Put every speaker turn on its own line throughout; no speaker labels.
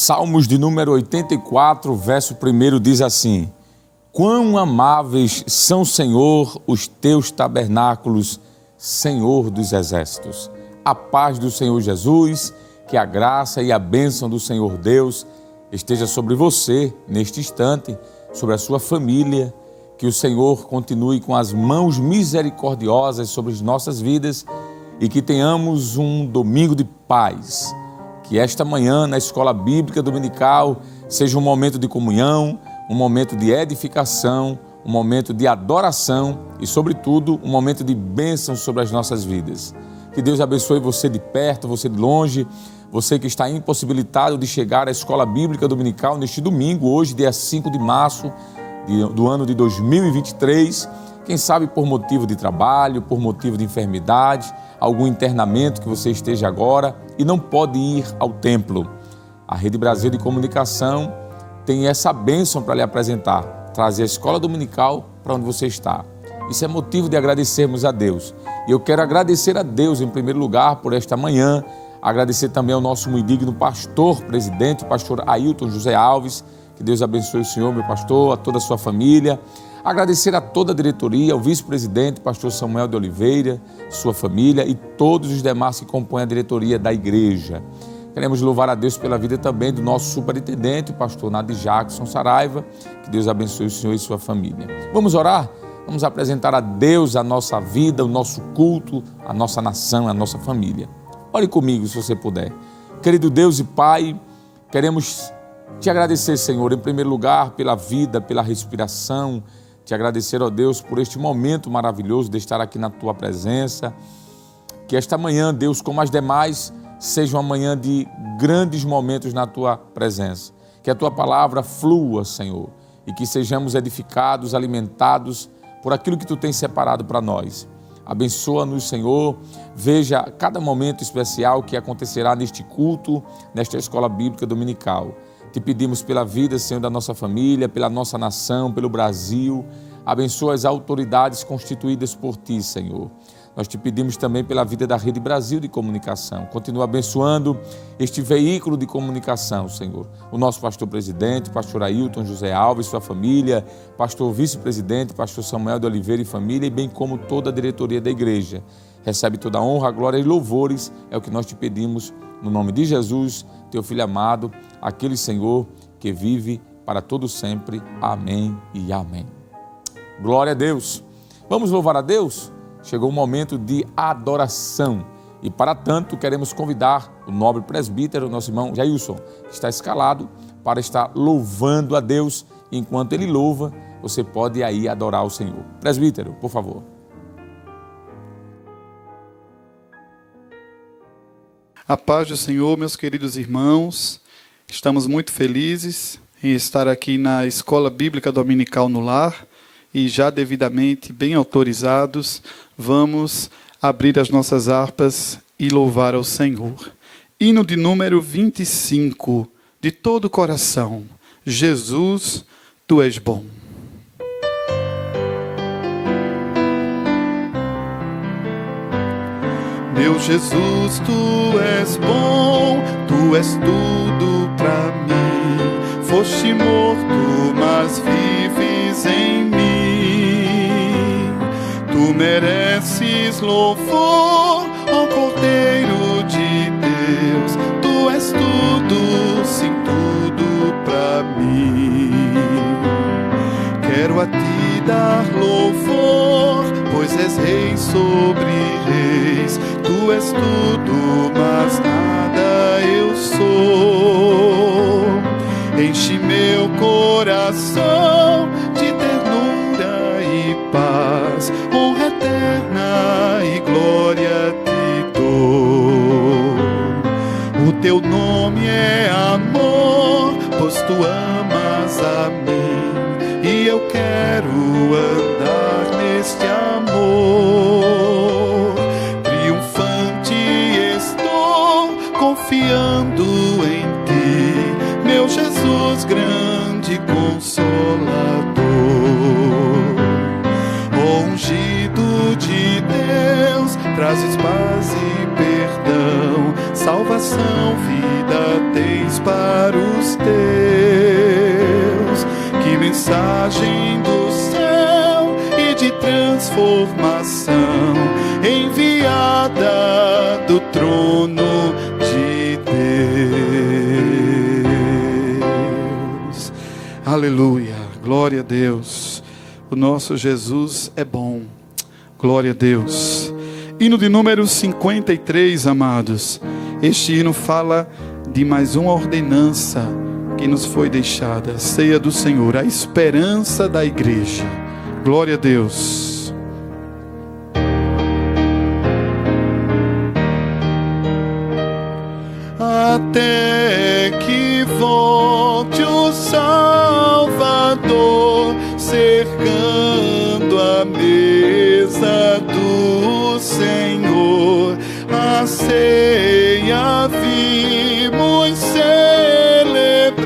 Salmos de número 84, verso 1 diz assim: Quão amáveis são, Senhor, os teus tabernáculos, Senhor dos exércitos. A paz do Senhor Jesus, que a graça e a bênção do Senhor Deus esteja sobre você neste instante, sobre a sua família, que o Senhor continue com as mãos misericordiosas sobre as nossas vidas e que tenhamos um domingo de paz. Que esta manhã na Escola Bíblica Dominical seja um momento de comunhão, um momento de edificação, um momento de adoração e, sobretudo, um momento de bênção sobre as nossas vidas. Que Deus abençoe você de perto, você de longe, você que está impossibilitado de chegar à Escola Bíblica Dominical neste domingo, hoje, dia 5 de março do ano de 2023, quem sabe por motivo de trabalho, por motivo de enfermidade, algum internamento que você esteja agora e não pode ir ao templo. A Rede Brasil de Comunicação tem essa bênção para lhe apresentar, trazer a Escola Dominical para onde você está. Isso é motivo de agradecermos a Deus. E eu quero agradecer a Deus em primeiro lugar por esta manhã, agradecer também ao nosso muito digno pastor, presidente, pastor Ailton José Alves. Que Deus abençoe o senhor, meu pastor, a toda a sua família. Agradecer a toda a diretoria, ao vice-presidente, pastor Samuel de Oliveira, sua família e todos os demais que compõem a diretoria da igreja. Queremos louvar a Deus pela vida também do nosso superintendente, o pastor Nadi Jackson Saraiva. Que Deus abençoe o senhor e sua família. Vamos orar? Vamos apresentar a Deus a nossa vida, o nosso culto, a nossa nação, a nossa família. Ore comigo, se você puder. Querido Deus e Pai, queremos te agradecer, Senhor, em primeiro lugar, pela vida, pela respiração. Te agradecer, ó Deus, por este momento maravilhoso de estar aqui na Tua presença. Que esta manhã, Deus, como as demais, seja uma manhã de grandes momentos na Tua presença. Que a Tua palavra flua, Senhor, e que sejamos edificados, alimentados por aquilo que Tu tens separado para nós. Abençoa-nos, Senhor. Veja cada momento especial que acontecerá neste culto, nesta Escola Bíblica Dominical. Te pedimos pela vida, Senhor, da nossa família, pela nossa nação, pelo Brasil. Abençoa as autoridades constituídas por Ti, Senhor. Nós te pedimos também pela vida da Rede Brasil de Comunicação. Continua abençoando este veículo de comunicação, Senhor. O nosso pastor presidente, pastor Ailton José Alves, sua família, pastor vice-presidente, pastor Samuel de Oliveira e família, e bem como toda a diretoria da igreja. Recebe toda a honra, glória e louvores, é o que nós te pedimos, no nome de Jesus, teu Filho amado, aquele Senhor que vive para todo sempre. Amém e amém. Glória a Deus. Vamos louvar a Deus? Chegou o momento de adoração e, para tanto, queremos convidar o nobre presbítero, nosso irmão Jailson, que está escalado para estar louvando a Deus. Enquanto ele louva, você pode aí adorar o Senhor. Presbítero, por favor.
A paz do Senhor, meus queridos irmãos, estamos muito felizes em estar aqui na Escola Bíblica Dominical no Lar e já devidamente bem autorizados, vamos abrir as nossas harpas e louvar ao Senhor. Hino de número 25, de todo o coração, Jesus, Tu és bom. Meu Jesus, Tu és bom, Tu és tudo pra mim. Foste morto, mas vives em mim. Tu mereces louvor, ó Cordeiro de Deus. Tu és tudo, sim, tudo pra mim. Quero a Ti dar louvor, pois és Rei sobre reis. Tu és tudo, mas nada eu sou. Enche meu coração de ternura e paz, honra eterna e glória Te dou. O Teu nome é amor, pois Tu amas a mim, e eu quero andar neste amor. Confiando em Ti, meu Jesus, grande Consolador. Ó ungido de Deus, trazes paz e perdão, salvação, vida tens para os dos teus. Que mensagem do céu e de transformação, enviada do trono de Deus. Aleluia, glória a Deus. O nosso Jesus é bom. Glória a Deus. Hino de número 53, amados. Este hino fala de mais uma ordenança que nos foi deixada, a ceia do Senhor, a esperança da igreja. Glória a Deus. Até que volte o Salvador, cercando a mesa do Senhor, a ceia vimos celebrar,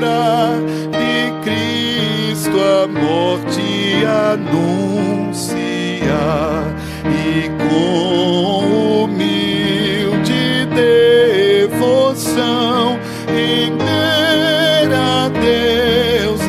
de Cristo a morte anunciar, e com humilde devoção render a Deus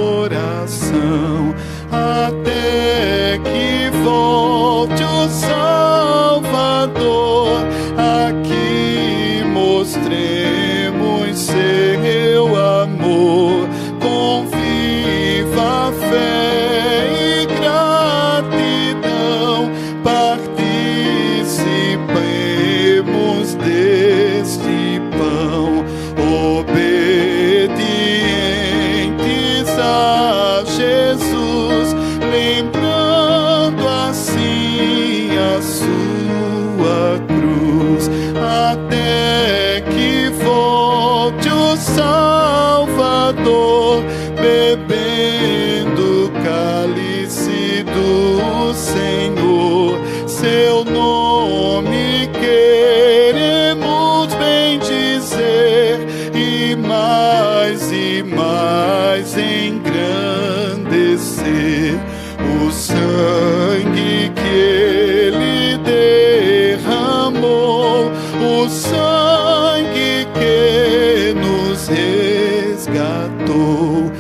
adoração, até que volte o Salvador. Aqui mostremos seu amor com viva fé e gratidão. Participemos deste pão, obedientes a Jesus, lembrando assim a sua cruz, até que volte o Salvador, bebendo o cálice do Senhor. Seu nome queremos bendizer, e mais engrandecer o sangue que Ele derramou, o sangue que nos resgatou.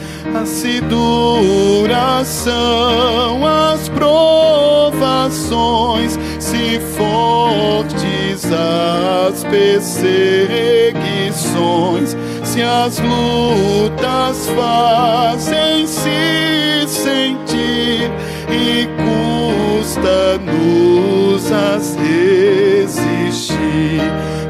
Se duras são as provações, se fortes as perseguições, se as lutas fazem se sentir e custa-nos as resistir,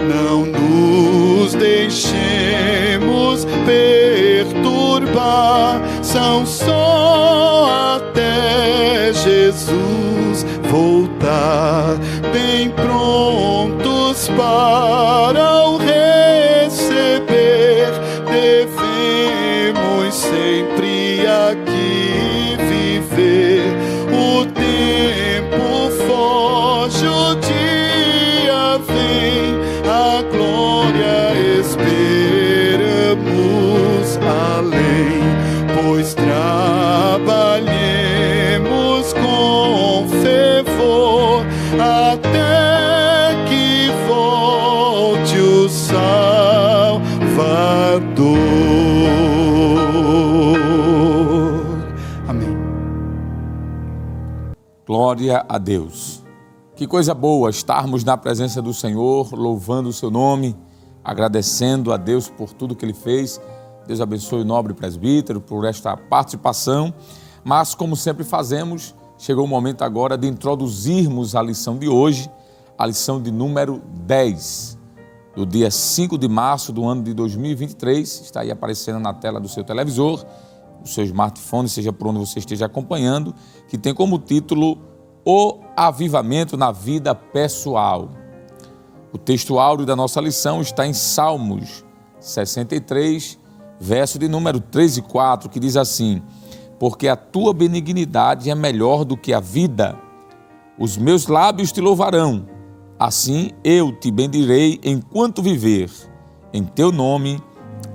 não nos deixemos perturbar, são só até Jesus voltar, bem prontos para o receber, devemos sempre aqui viver. O tempo foge, o dia vem, a glória esperamos além, pois trabalhemos com fervor até que volte o Salvador. Amém.
Glória a Deus. Que coisa boa estarmos na presença do Senhor, louvando o seu nome, agradecendo a Deus por tudo que Ele fez. Deus abençoe o nobre presbítero por esta participação. Mas, como sempre fazemos, chegou o momento agora de introduzirmos a lição de hoje, a lição de número 10, do dia 5 de março do ano de 2023. Está aí aparecendo na tela do seu televisor, do seu smartphone, seja por onde você esteja acompanhando, que tem como título O Avivamento na Vida Pessoal. O texto áureo da nossa lição está em Salmos 63, verso de número 3 e 4, que diz assim: porque a tua benignidade é melhor do que a vida, os meus lábios te louvarão, assim eu te bendirei enquanto viver, em teu nome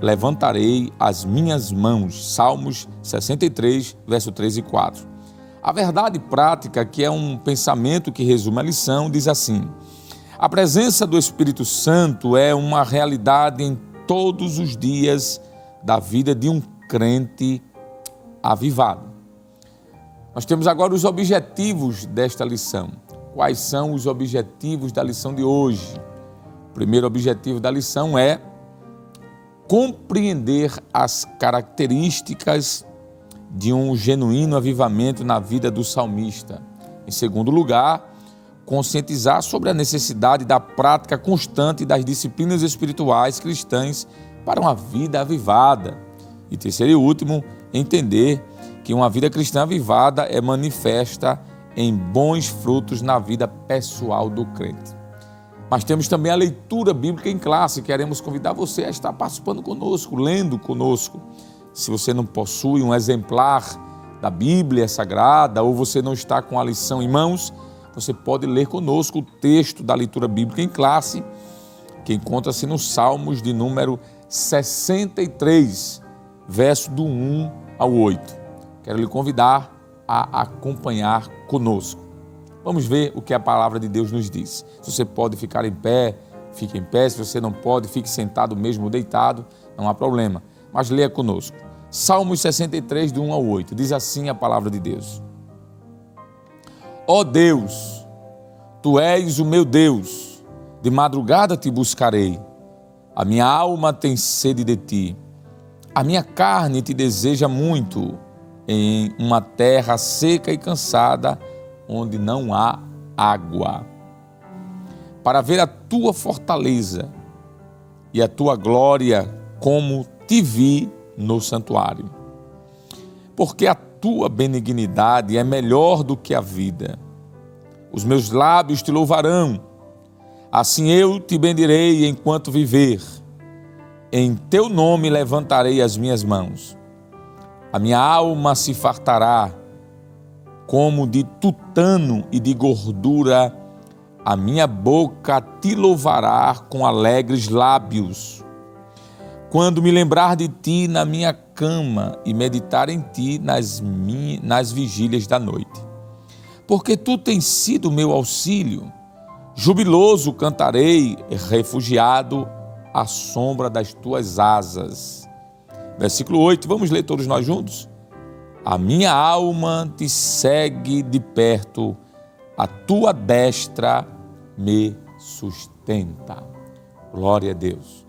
levantarei as minhas mãos. Salmos 63, verso 3 e 4. A verdade prática, que é um pensamento que resume a lição, diz assim: a presença do Espírito Santo é uma realidade em todos os dias da vida de um crente avivado. Nós temos agora os objetivos desta lição. Quais são os objetivos da lição de hoje? O primeiro objetivo da lição é compreender as características de um genuíno avivamento na vida do salmista. Em segundo lugar, conscientizar sobre a necessidade da prática constante das disciplinas espirituais cristãs para uma vida avivada. E terceiro e último, entender que uma vida cristã avivada é manifesta em bons frutos na vida pessoal do crente. Mas temos também a leitura bíblica em classe. Queremos convidar você a estar participando conosco, lendo conosco. Se você não possui um exemplar da Bíblia Sagrada ou você não está com a lição em mãos, você pode ler conosco o texto da leitura bíblica em classe, que encontra-se nos Salmos de número 63, verso do 1 ao 8. Quero lhe convidar a acompanhar conosco. Vamos ver o que a palavra de Deus nos diz. Se você pode ficar em pé, fique em pé. Se você não pode, fique sentado mesmo ou deitado, não há problema. Mas leia conosco. Salmos 63, do 1 ao 8. Diz assim a palavra de Deus. Ó Deus, Tu és o meu Deus, de madrugada te buscarei. A minha alma tem sede de Ti. A minha carne te deseja muito, em uma terra seca e cansada, onde não há água, para ver a Tua fortaleza e a Tua glória, como te vi no santuário. Porque a Tua benignidade é melhor do que a vida. Os meus lábios te louvarão, assim eu te bendirei enquanto viver. Em Teu nome levantarei as minhas mãos. A minha alma se fartará como de tutano e de gordura, a minha boca te louvará com alegres lábios. Quando me lembrar de Ti na minha cama e meditar em Ti nas vigílias da noite. Porque Tu tens sido meu auxílio, jubiloso cantarei, refugiado à sombra das Tuas asas. Versículo 8, vamos ler todos nós juntos? A minha alma te segue de perto, a Tua destra me sustenta. Glória a Deus.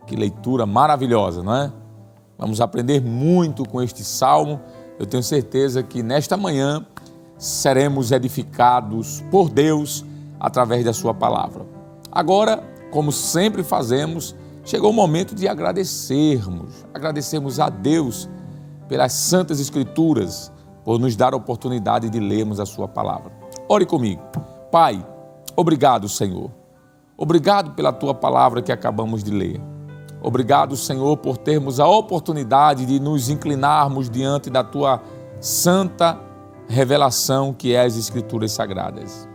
Que leitura maravilhosa, não é? Vamos aprender muito com este salmo. Eu tenho certeza que nesta manhã seremos edificados por Deus através da Sua palavra. Agora, como sempre fazemos, chegou o momento de agradecermos a Deus pelas Santas Escrituras, por nos dar a oportunidade de lermos a Sua palavra. Ore comigo. Pai, obrigado, Senhor. Obrigado pela Tua palavra que acabamos de ler. Obrigado, Senhor, por termos a oportunidade de nos inclinarmos diante da Tua santa revelação que é as Escrituras Sagradas.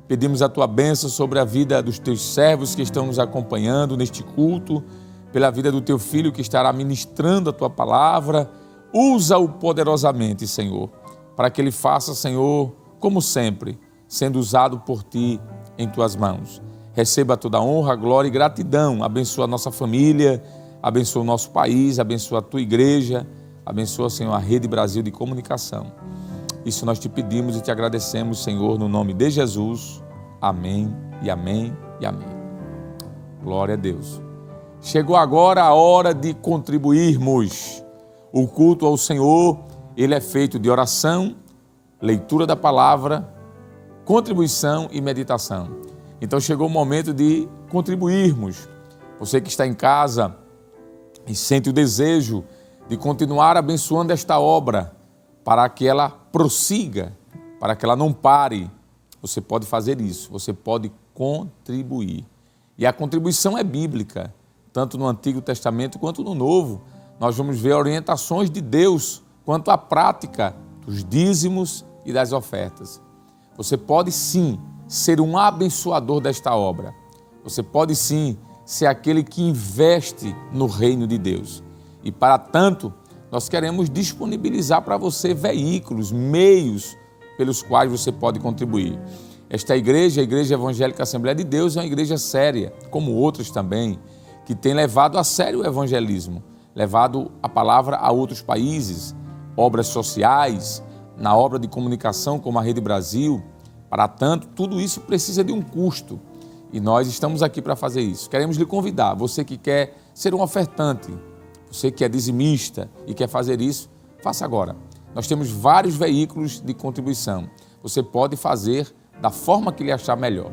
Pedimos a Tua bênção sobre a vida dos Teus servos que estão nos acompanhando neste culto, pela vida do Teu Filho que estará ministrando a Tua palavra. Usa-o poderosamente, Senhor, para que ele faça, Senhor, como sempre, sendo usado por Ti em Tuas mãos. Receba toda a honra, glória e gratidão. Abençoa a nossa família, abençoa o nosso país, abençoa a Tua igreja, abençoa, Senhor, a Rede Brasil de Comunicação. Isso nós Te pedimos e Te agradecemos, Senhor, no nome de Jesus. Amém e amém e amém. Glória a Deus. Chegou agora a hora de contribuirmos. O culto ao Senhor, ele é feito de oração, leitura da palavra, contribuição e meditação. Então chegou o momento de contribuirmos. Você que está em casa e sente o desejo de continuar abençoando esta obra para que ela prossiga, para que ela não pare, você pode fazer isso, você pode contribuir. E a contribuição é bíblica, tanto no Antigo Testamento quanto no Novo. Nós vamos ver orientações de Deus quanto à prática dos dízimos e das ofertas. Você pode sim ser um abençoador desta obra. Você pode sim ser aquele que investe no reino de Deus. E para tanto, nós queremos disponibilizar para você veículos, meios pelos quais você pode contribuir. Esta igreja, a Igreja Evangélica Assembleia de Deus, é uma igreja séria, como outras também, que tem levado a sério o evangelismo, levado a palavra a outros países, obras sociais, na obra de comunicação como a Rede Brasil. Para tanto, tudo isso precisa de um custo e nós estamos aqui para fazer isso. Queremos lhe convidar, você que quer ser um ofertante, você que é dizimista e quer fazer isso, faça agora. Nós temos vários veículos de contribuição. Você pode fazer da forma que lhe achar melhor.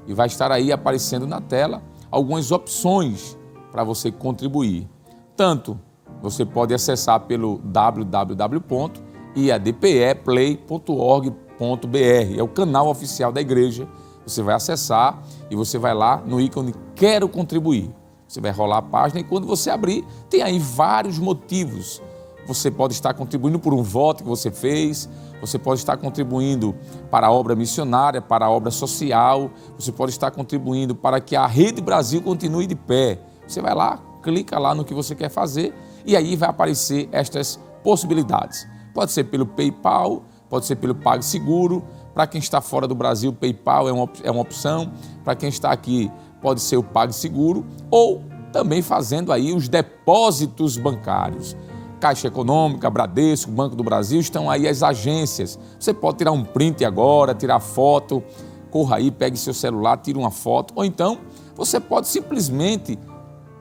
E vai estar aí aparecendo na tela algumas opções para você contribuir. Tanto você pode acessar pelo www.iadpeplay.org.br, é o canal oficial da igreja. Você vai acessar e você vai lá no ícone Quero Contribuir. Você vai rolar a página e quando você abrir, tem aí vários motivos. Você pode estar contribuindo por um voto que você fez, você pode estar contribuindo para a obra missionária, para a obra social, você pode estar contribuindo para que a Rede Brasil continue de pé. Você vai lá, clica lá no que você quer fazer e aí vai aparecer estas possibilidades. Pode ser pelo PayPal, pode ser pelo PagSeguro. Para quem está fora do Brasil, o PayPal é uma opção. Para quem está aqui, pode ser o PagSeguro ou também fazendo aí os depósitos bancários. Caixa Econômica, Bradesco, Banco do Brasil, estão aí as agências. Você pode tirar um print agora, tirar foto, corra aí, pegue seu celular, tire uma foto. Ou então, você pode simplesmente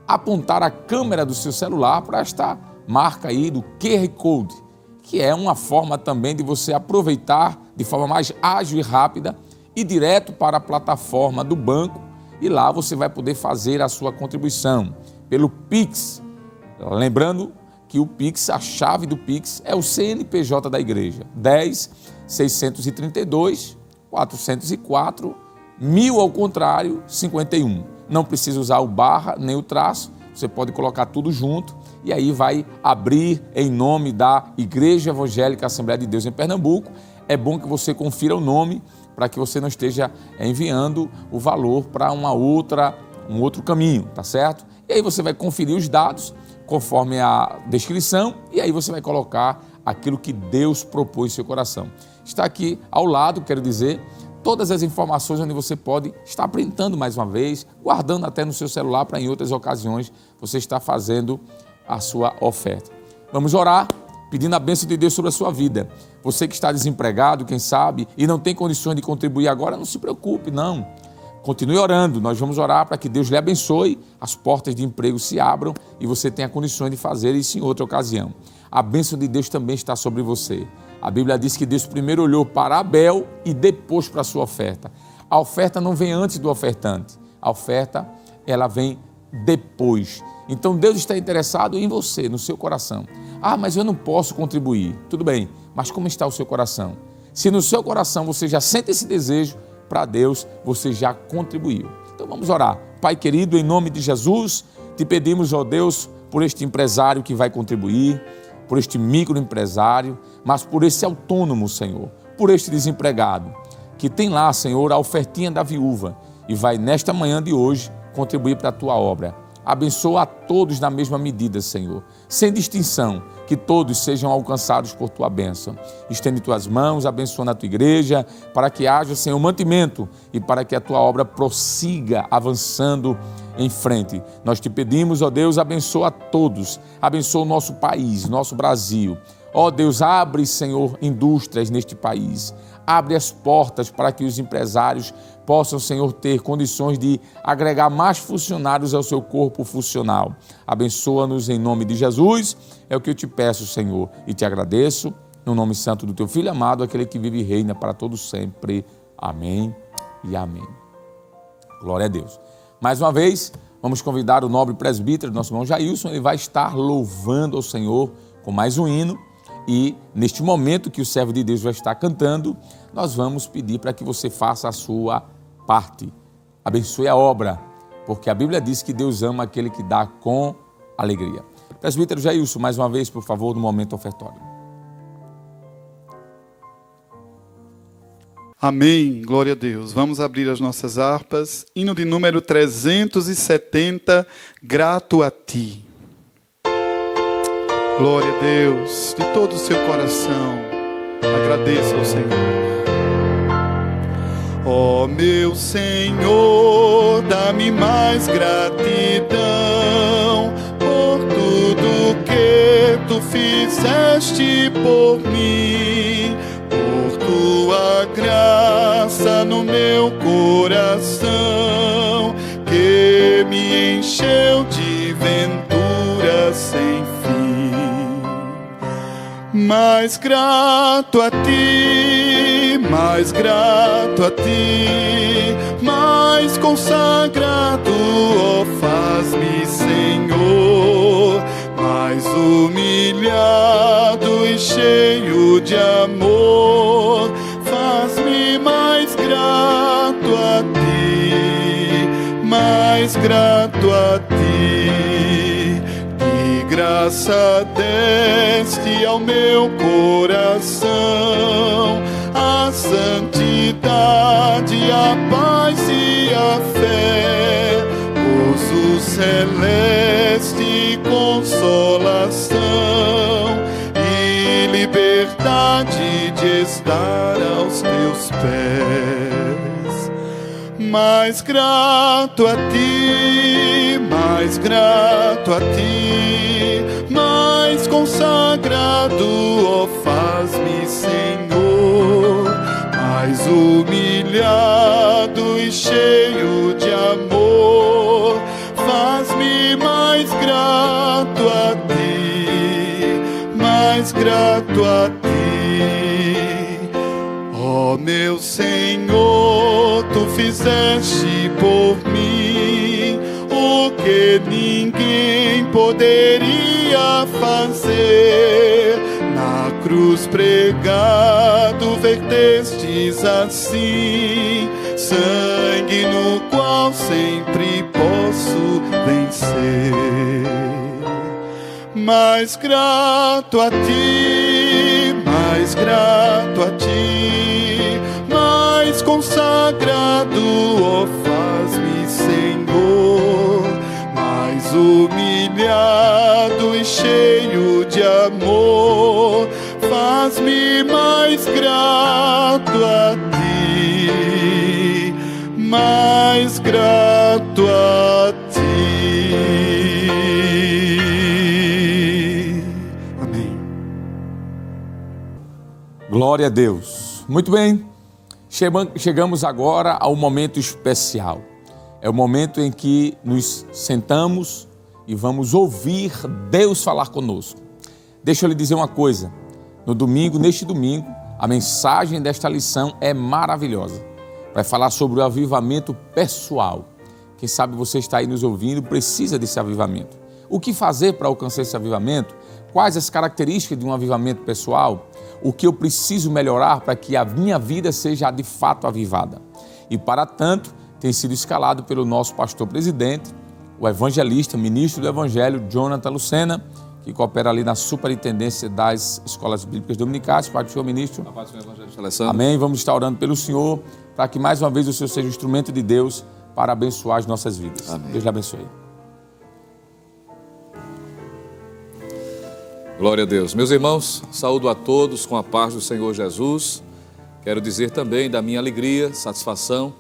apontar a câmera do seu celular para esta marca aí do QR Code, que é uma forma também de você aproveitar de forma mais ágil e rápida e direto para a plataforma do banco e lá você vai poder fazer a sua contribuição pelo Pix. Lembrando que o Pix, a chave do Pix é o CNPJ da igreja, 10.632.404.1000 ao contrário, 51. Não precisa usar o barra nem o traço, você pode colocar tudo junto e aí vai abrir em nome da Igreja Evangélica Assembleia de Deus em Pernambuco. É bom que você confira o nome para que você não esteja enviando o valor para um outro caminho, tá certo? E aí você vai conferir os dados conforme a descrição e aí você vai colocar aquilo que Deus propôs em seu coração. Está aqui ao lado, quero dizer, todas as informações onde você pode estar printando mais uma vez, guardando até no seu celular para em outras ocasiões você estar fazendo a sua oferta. Vamos orar pedindo a bênção de Deus sobre a sua vida. Você que está desempregado, quem sabe, e não tem condições de contribuir agora, não se preocupe, não. Continue orando, nós vamos orar para que Deus lhe abençoe, as portas de emprego se abram e você tenha condições de fazer isso em outra ocasião. A bênção de Deus também está sobre você. A Bíblia diz que Deus primeiro olhou para Abel e depois para a sua oferta. A oferta não vem antes do ofertante, a oferta ela vem depois. Então Deus está interessado em você, no seu coração. Ah, mas eu não posso contribuir. Tudo bem, mas como está o seu coração? Se no seu coração você já sente esse desejo, para Deus você já contribuiu. Então vamos orar. Pai querido, em nome de Jesus, te pedimos, ó Deus, por este empresário que vai contribuir, por este microempresário, mas por esse autônomo, Senhor, por este desempregado, que tem lá, Senhor, a ofertinha da viúva e vai nesta manhã de hoje contribuir para a tua obra. Abençoa a todos na mesma medida, Senhor, sem distinção, que todos sejam alcançados por tua bênção. Estende tuas mãos, abençoa a tua igreja, para que haja, Senhor, mantimento e para que a tua obra prossiga avançando em frente. Nós te pedimos, ó Deus, abençoa a todos, abençoa o nosso país, nosso Brasil. Ó Deus, abre, Senhor, indústrias neste país. Abre as portas para que os empresários possam, Senhor, ter condições de agregar mais funcionários ao seu corpo funcional. Abençoa-nos em nome de Jesus. É o que eu te peço, Senhor, e te agradeço no nome santo do teu Filho amado, aquele que vive e reina para todo sempre. Amém e amém. Glória a Deus. Mais uma vez, vamos convidar o nobre presbítero, nosso irmão Jailson. Ele vai estar louvando ao Senhor com mais um hino. E neste momento que o servo de Deus vai estar cantando, nós vamos pedir para que você faça a sua parte. Abençoe a obra, porque a Bíblia diz que Deus ama aquele que dá com alegria. Presbítero Jailson, mais uma vez, por favor, no momento ofertório.
Amém, glória a Deus. Vamos abrir as nossas harpas. Hino de número 370, Grato a Ti. Glória a Deus, de todo o seu coração, agradeça ao Senhor. Ó meu Senhor, dá-me mais gratidão por tudo que Tu fizeste por mim, por Tua graça no meu coração, que me encheu de ventura sem fim. Mais grato a Ti, mais grato a Ti, mais consagrado, ó, faz-me, Senhor, mais humilhado e cheio de amor, faz-me mais grato a Ti, mais grato a Ti. Que graça deste ao meu coração, a santidade, a paz e a fé, gozo celeste, consolação e liberdade de estar aos Teus pés. Mais grato a Ti, mais grato a Ti, mais consagrado, ó, faz-me, Senhor, mais humilhado e cheio de amor, faz-me mais grato a Ti, mais grato a Ti. Ó meu Senhor, Tu fizeste por mim o que ninguém poderia fazer. Na cruz pregado vertestes assim sangue no qual sempre posso vencer. Mais grato a Ti, mais grato a Ti, mais consagrado, ó, faz-me, Senhor, mais humilhado e cheio de amor, faz-me mais grato a Ti, mais grato a Ti. Amém.
Glória a Deus. Muito bem, chegamos agora ao momento especial. É o momento em que nos sentamos e vamos ouvir Deus falar conosco. Deixa eu lhe dizer uma coisa. Neste domingo, a mensagem desta lição é maravilhosa. Vai falar sobre o avivamento pessoal. Quem sabe você está aí nos ouvindo, precisa desse avivamento. O que fazer para alcançar esse avivamento? Quais as características de um avivamento pessoal? O que eu preciso melhorar para que a minha vida seja de fato avivada? E para tanto, tem sido escalado pelo nosso pastor presidente, o evangelista, ministro do Evangelho, Jonathan Lucena, que coopera ali na superintendência das escolas bíblicas dominicais. Pai do Senhor, ministro.
A paz do Senhor, evangelista Alessandro.
Amém. Vamos estar orando pelo Senhor, para que mais uma vez o Senhor seja um instrumento de Deus para abençoar as nossas vidas.
Amém.
Deus lhe abençoe.
Glória a Deus. Meus irmãos, saúdo a todos com a paz do Senhor Jesus. Quero dizer também da minha alegria, satisfação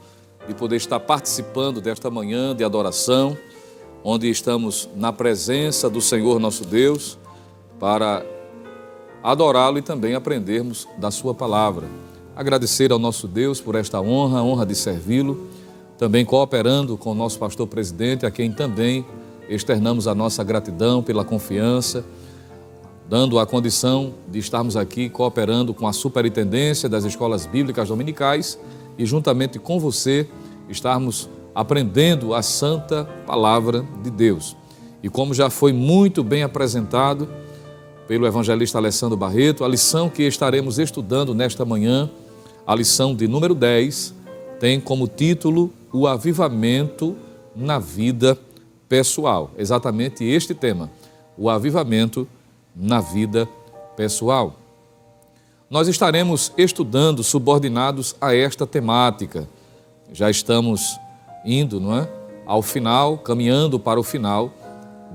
de poder estar participando desta manhã de adoração, onde estamos na presença do Senhor nosso Deus, para adorá-lo e também aprendermos da sua palavra. Agradecer ao nosso Deus por esta honra, a honra de servi-lo, também cooperando com o nosso pastor presidente, a quem também externamos a nossa gratidão pela confiança, dando a condição de estarmos aqui cooperando com a superintendência das escolas bíblicas dominicais e juntamente com você estarmos aprendendo a santa palavra de Deus. E como já foi muito bem apresentado pelo evangelista Alessandro Barreto, a lição que estaremos estudando nesta manhã, a lição de número 10, tem como título o avivamento na vida pessoal. Exatamente este tema, o avivamento na vida pessoal. Nós estaremos estudando subordinados a esta temática. Já estamos indo, ao final, caminhando para o final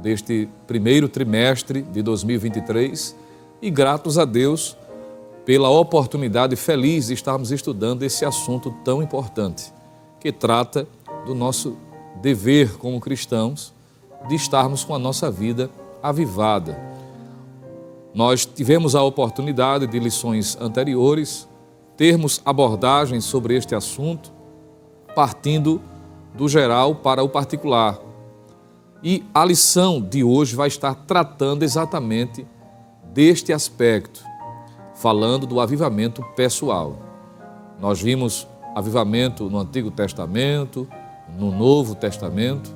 deste primeiro trimestre de 2023 e gratos a Deus pela oportunidade feliz de estarmos estudando esse assunto tão importante, que trata do nosso dever como cristãos de estarmos com a nossa vida avivada. Nós tivemos a oportunidade de lições anteriores termos abordagens sobre este assunto, partindo do geral para o particular. E a lição de hoje vai estar tratando exatamente deste aspecto, falando do avivamento pessoal. Nós vimos avivamento no Antigo Testamento, no Novo Testamento,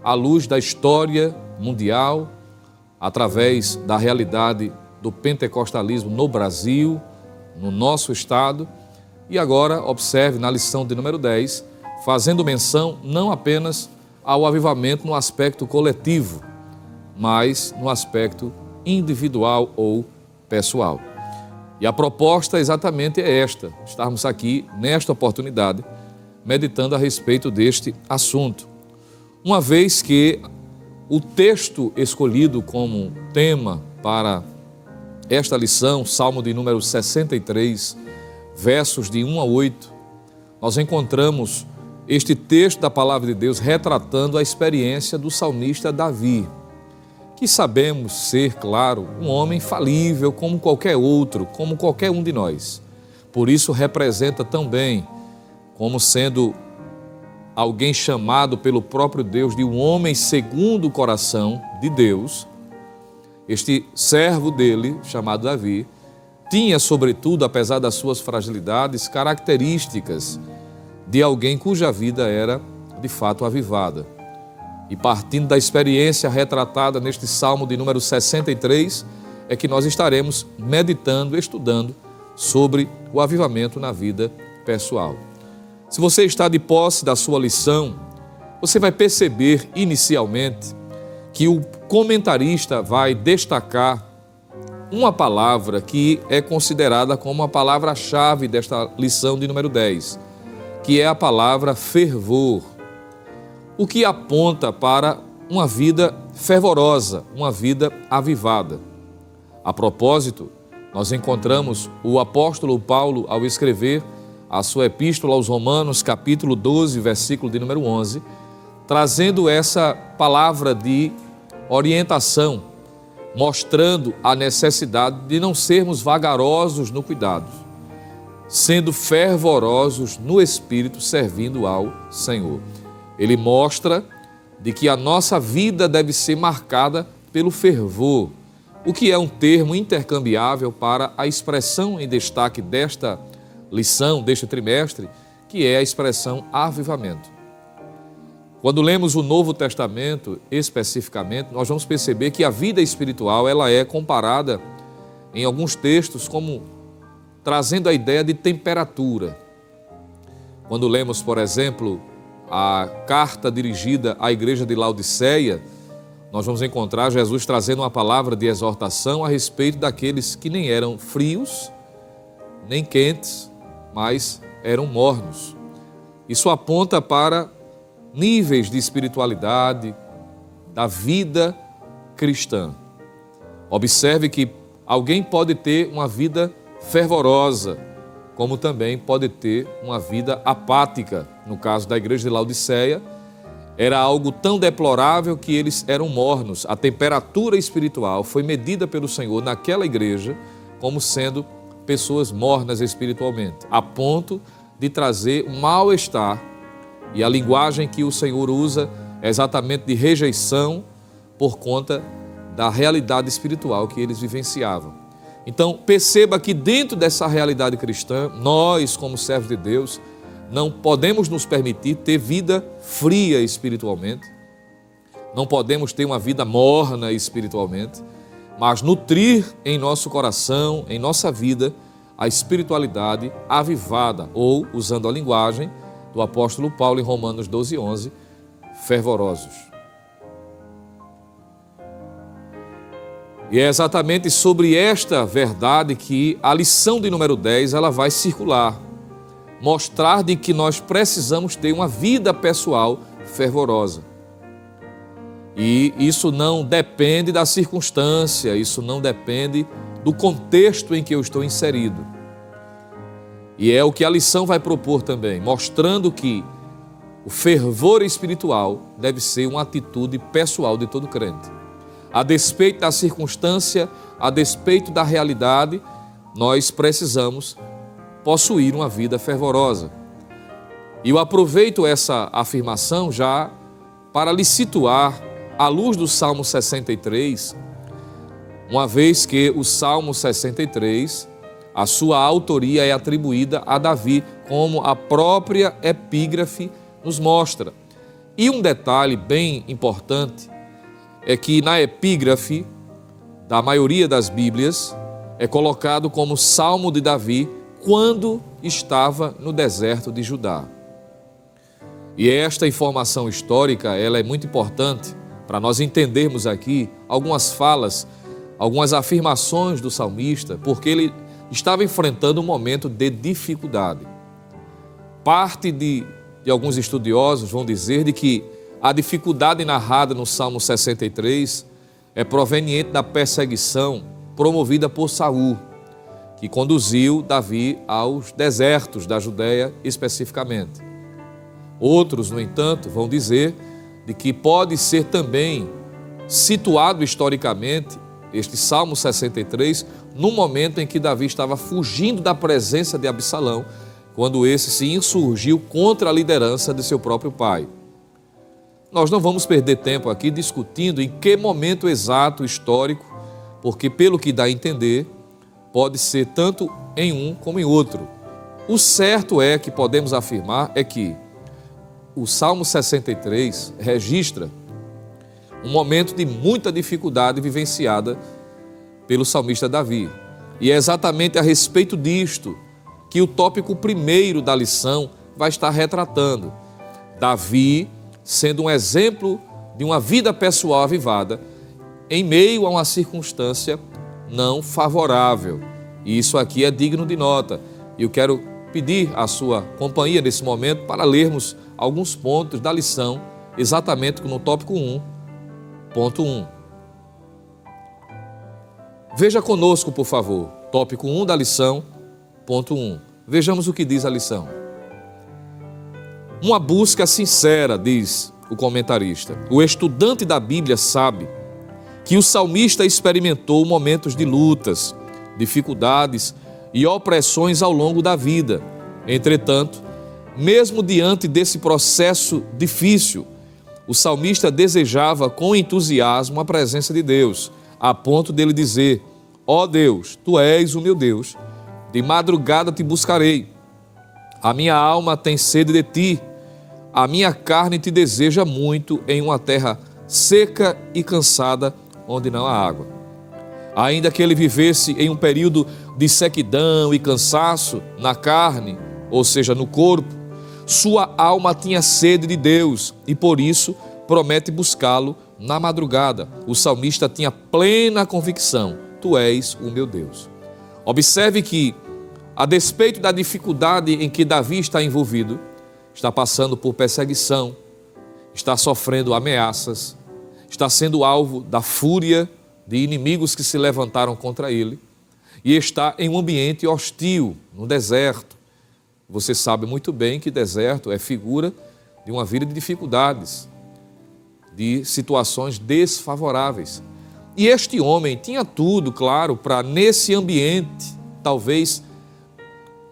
à luz da história mundial, através da realidade do pentecostalismo no Brasil, no nosso estado. E agora, observe na lição de número 10, fazendo menção não apenas ao avivamento no aspecto coletivo, mas no aspecto individual ou pessoal. E a proposta exatamente é esta, estarmos aqui nesta oportunidade, meditando a respeito deste assunto. Uma vez que o texto escolhido como tema para esta lição, Salmo de número 63, versos de 1 a 8, nós encontramos este texto da palavra de Deus retratando a experiência do salmista Davi, que sabemos ser, claro, um homem falível como qualquer outro, como qualquer um de nós. Por isso representa também como sendo alguém chamado pelo próprio Deus de um homem segundo o coração de Deus. Este servo dele, chamado Davi, tinha, sobretudo, apesar das suas fragilidades, características de alguém cuja vida era, de fato, avivada. E partindo da experiência retratada neste Salmo de número 63, é que nós estaremos meditando, estudando sobre o avivamento na vida pessoal. Se você está de posse da sua lição, você vai perceber inicialmente que o comentarista vai destacar uma palavra que é considerada como a palavra-chave desta lição de número 10, que é a palavra fervor, o que aponta para uma vida fervorosa, uma vida avivada. A propósito, nós encontramos o apóstolo Paulo, ao escrever a sua epístola aos Romanos, capítulo 12, versículo de número 11, trazendo essa palavra de orientação, mostrando a necessidade de não sermos vagarosos no cuidado, sendo fervorosos no Espírito, servindo ao Senhor. Ele mostra de que a nossa vida deve ser marcada pelo fervor, o que é um termo intercambiável para a expressão em destaque desta lição, deste trimestre, que é a expressão avivamento. Quando lemos o Novo Testamento, especificamente, nós vamos perceber que a vida espiritual ela é comparada em alguns textos como trazendo a ideia de temperatura. Quando lemos, por exemplo, a carta dirigida à igreja de Laodiceia, nós vamos encontrar Jesus trazendo uma palavra de exortação a respeito daqueles que nem eram frios, nem quentes, mas eram mornos. Isso aponta para níveis de espiritualidade da vida cristã. Observe que alguém pode ter uma vida fervorosa, como também pode ter uma vida apática. No caso da igreja de Laodiceia, era algo tão deplorável que eles eram mornos. A temperatura espiritual foi medida pelo Senhor naquela igreja como sendo pessoas mornas espiritualmente, a ponto de trazer um mal-estar. E a linguagem que o Senhor usa é exatamente de rejeição por conta da realidade espiritual que eles vivenciavam. Então, perceba que dentro dessa realidade cristã, nós, como servos de Deus, não podemos nos permitir ter vida fria espiritualmente, não podemos ter uma vida morna espiritualmente, mas nutrir em nosso coração, em nossa vida, a espiritualidade avivada, ou, usando a linguagem do apóstolo Paulo em Romanos 12, 11, fervorosos. E é exatamente sobre esta verdade que a lição de número 10 ela vai circular, mostrar de que nós precisamos ter uma vida pessoal fervorosa. E isso não depende da circunstância, isso não depende do contexto em que eu estou inserido. E é o que a lição vai propor também, mostrando que o fervor espiritual deve ser uma atitude pessoal de todo crente. A despeito da circunstância, a despeito da realidade, nós precisamos possuir uma vida fervorosa. E eu aproveito essa afirmação já para lhe situar à luz do Salmo 63, uma vez que o Salmo 63, a sua autoria é atribuída a Davi, como a própria epígrafe nos mostra. E um detalhe bem importante é que na epígrafe da maioria das Bíblias é colocado como Salmo de Davi quando estava no deserto de Judá. E esta informação histórica, ela é muito importante para nós entendermos aqui algumas falas, algumas afirmações do salmista, porque ele estava enfrentando um momento de dificuldade. Parte de alguns estudiosos vão dizer de que a dificuldade narrada no Salmo 63 é proveniente da perseguição promovida por Saul, que conduziu Davi aos desertos da Judéia especificamente. Outros, no entanto, vão dizer de que pode ser também situado historicamente este Salmo 63 no momento em que Davi estava fugindo da presença de Absalão, quando esse se insurgiu contra a liderança de seu próprio pai. Nós não vamos perder tempo aqui discutindo em que momento exato histórico, porque pelo que dá a entender, pode ser tanto em um como em outro. O certo é que podemos afirmar é que o Salmo 63 registra um momento de muita dificuldade vivenciada pelo salmista Davi. E é exatamente a respeito disto que o tópico primeiro da lição vai estar retratando. Davi sendo um exemplo de uma vida pessoal avivada em meio a uma circunstância não favorável. E isso aqui é digno de nota. E eu quero pedir a sua companhia nesse momento para lermos alguns pontos da lição, exatamente no tópico 1, ponto 1. Veja conosco, por favor, tópico 1 da lição, ponto 1. Vejamos o que diz a lição. Uma busca sincera, diz o comentarista. O estudante da Bíblia sabe que o salmista experimentou momentos de lutas, dificuldades e opressões ao longo da vida. Entretanto, mesmo diante desse processo difícil, o salmista desejava com entusiasmo a presença de Deus, a ponto dele dizer: ó Deus, tu és o meu Deus, de madrugada te buscarei. A minha alma tem sede de ti, a minha carne te deseja muito em uma terra seca e cansada, onde não há água. Ainda que ele vivesse em um período de sequidão e cansaço na carne, ou seja, no corpo, sua alma tinha sede de Deus e por isso promete buscá-lo na madrugada. O salmista tinha plena convicção: tu és o meu Deus. Observe que, a despeito da dificuldade em que Davi está envolvido, está passando por perseguição, está sofrendo ameaças, está sendo alvo da fúria de inimigos que se levantaram contra ele e está em um ambiente hostil, no deserto. Você sabe muito bem que deserto é figura de uma vida de dificuldades, de situações desfavoráveis. E este homem tinha tudo, claro, para nesse ambiente, talvez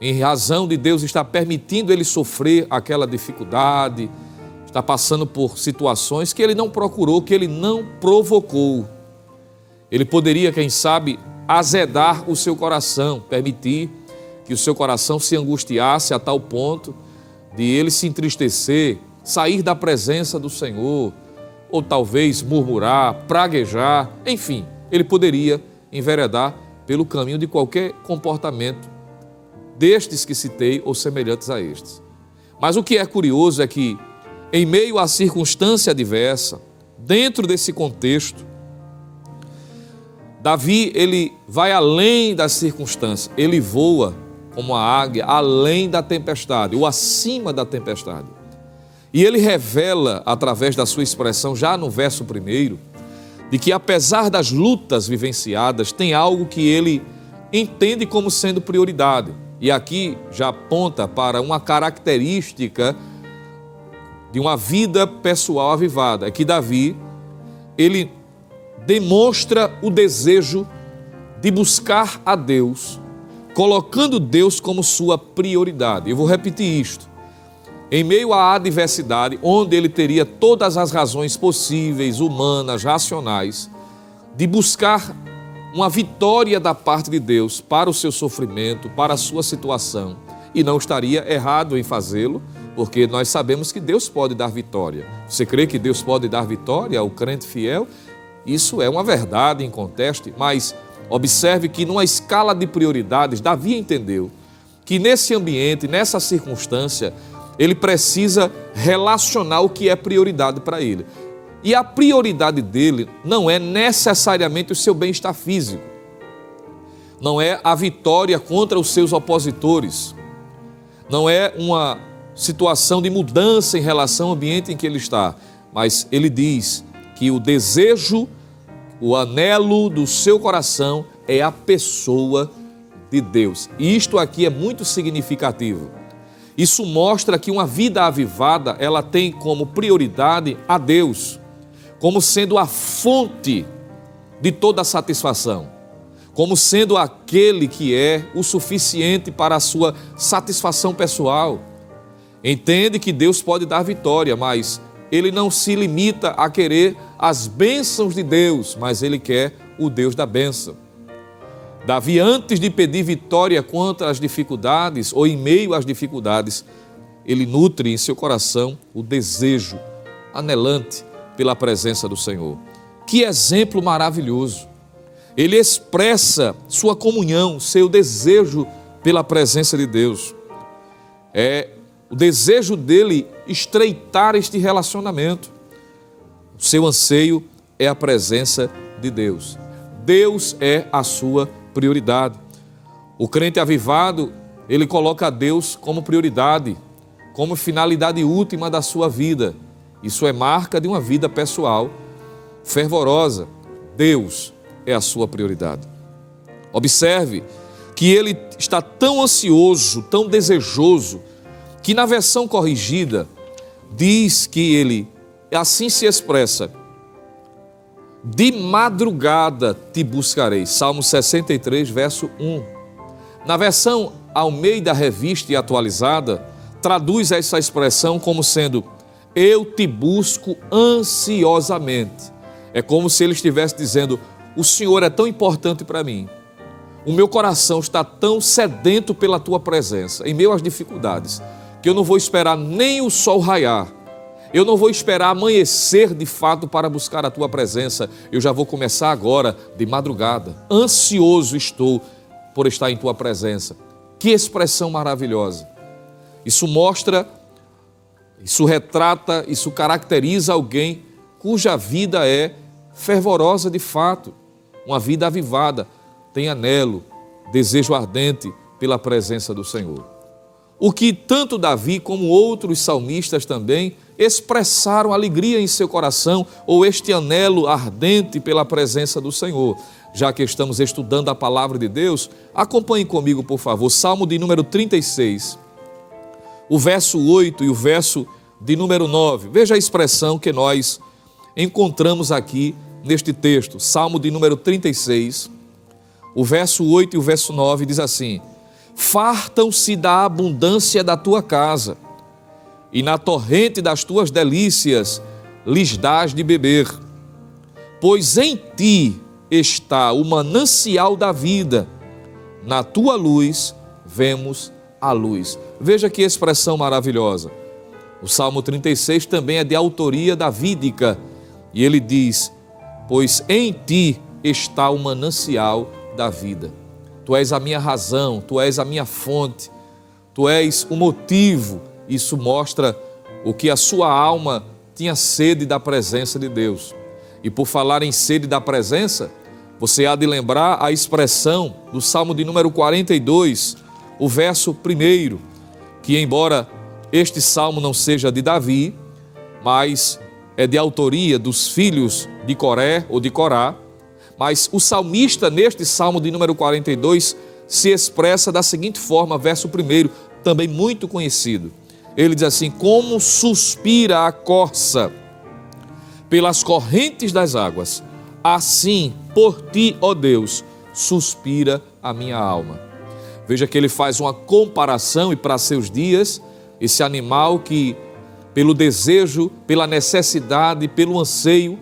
em razão de Deus estar permitindo ele sofrer aquela dificuldade, está passando por situações que ele não procurou, que ele não provocou. Ele poderia, quem sabe, azedar o seu coração, permitir que o seu coração se angustiasse a tal ponto de ele se entristecer, sair da presença do Senhor, ou talvez murmurar, praguejar, enfim, ele poderia enveredar pelo caminho de qualquer comportamento destes que citei ou semelhantes a estes. Mas o que é curioso é que, em meio à circunstância adversa, dentro desse contexto, Davi, ele vai além das circunstâncias, ele voa como a águia além da tempestade, ou acima da tempestade. E ele revela, através da sua expressão, já no verso 1, de que apesar das lutas vivenciadas, tem algo que ele entende como sendo prioridade. E aqui já aponta para uma característica de uma vida pessoal avivada. É que Davi, ele demonstra o desejo de buscar a Deus, colocando Deus como sua prioridade. Eu vou repetir isto. Em meio à adversidade, onde ele teria todas as razões possíveis, humanas, racionais, de buscar uma vitória da parte de Deus para o seu sofrimento, para a sua situação, e não estaria errado em fazê-lo, porque nós sabemos que Deus pode dar vitória. Você crê que Deus pode dar vitória ao crente fiel? Isso é uma verdade inconteste, mas observe que numa escala de prioridades, Davi entendeu que nesse ambiente, nessa circunstância, ele precisa relacionar o que é prioridade para ele. E a prioridade dele não é necessariamente o seu bem-estar físico, não é a vitória contra os seus opositores, não é uma situação de mudança em relação ao ambiente em que ele está, mas ele diz que o desejo, o anelo do seu coração é a pessoa de Deus. E isto aqui é muito significativo. Isso mostra que uma vida avivada, ela tem como prioridade a Deus, como sendo a fonte de toda a satisfação, como sendo aquele que é o suficiente para a sua satisfação pessoal. Entende que Deus pode dar vitória, mas ele não se limita a querer as bênçãos de Deus, mas ele quer o Deus da bênção. Davi, antes de pedir vitória contra as dificuldades ou em meio às dificuldades, ele nutre em seu coração o desejo anelante pela presença do Senhor. Que exemplo maravilhoso! Ele expressa sua comunhão, seu desejo pela presença de Deus. É o desejo dele estreitar este relacionamento. O seu anseio é a presença de Deus. Deus é a sua prioridade. O crente avivado, ele coloca a Deus como prioridade, como finalidade última da sua vida. Isso é marca de uma vida pessoal fervorosa. Deus é a sua prioridade. Observe que ele está tão ansioso, tão desejoso, que na versão corrigida diz que ele assim se expressa: de madrugada te buscarei. Salmo 63, verso 1. Na versão Almeida Revista e Atualizada, traduz essa expressão como sendo: eu te busco ansiosamente. É como se ele estivesse dizendo: o Senhor é tão importante para mim, o meu coração está tão sedento pela tua presença, em meio às dificuldades, que eu não vou esperar nem o sol raiar, eu não vou esperar amanhecer de fato para buscar a tua presença, eu já vou começar agora de madrugada. Ansioso estou por estar em tua presença. Que expressão maravilhosa! Isso mostra, isso retrata, isso caracteriza alguém cuja vida é fervorosa de fato, uma vida avivada, tem anelo, desejo ardente pela presença do Senhor. O que tanto Davi como outros salmistas também expressaram alegria em seu coração, ou este anelo ardente pela presença do Senhor. Já que estamos estudando a palavra de Deus, acompanhe comigo, por favor, Salmo de número 36, o verso 8 e o verso de número 9. Veja a expressão que nós encontramos aqui neste texto. Salmo de número 36, o verso 8 e o verso 9 diz assim: fartam-se da abundância da tua casa, e na torrente das tuas delícias lhes dás de beber. Pois em ti está o manancial da vida, na tua luz vemos a luz. Veja que expressão maravilhosa. O Salmo 36 também é de autoria davídica, e ele diz: pois em ti está o manancial da vida. Tu és a minha razão, tu és a minha fonte, tu és o motivo. Isso mostra o que a sua alma tinha sede da presença de Deus. E por falar em sede da presença, você há de lembrar a expressão do Salmo de número 42, o verso 1, que embora este salmo não seja de Davi, mas é de autoria dos filhos de Coré ou de Corá, mas o salmista neste Salmo de número 42 se expressa da seguinte forma, verso 1, também muito conhecido. Ele diz assim: como suspira a corça pelas correntes das águas, assim por ti, ó Deus, suspira a minha alma. Veja que ele faz uma comparação, e para seus dias, esse animal que, pelo desejo, pela necessidade, pelo anseio,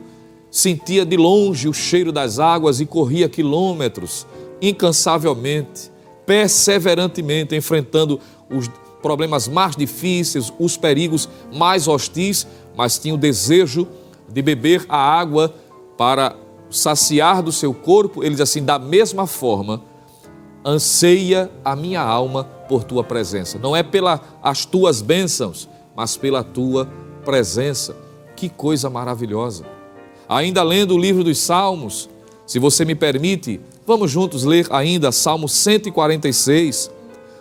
sentia de longe o cheiro das águas e corria quilômetros, incansavelmente, perseverantemente, enfrentando os problemas mais difíceis, os perigos mais hostis, mas tinha o desejo de beber a água para saciar do seu corpo. Ele diz assim: da mesma forma, anseia a minha alma por tua presença. Não é pelas tuas bênçãos, mas pela tua presença. Que coisa maravilhosa. Ainda lendo o livro dos Salmos, se você me permite, vamos juntos ler ainda Salmo 146,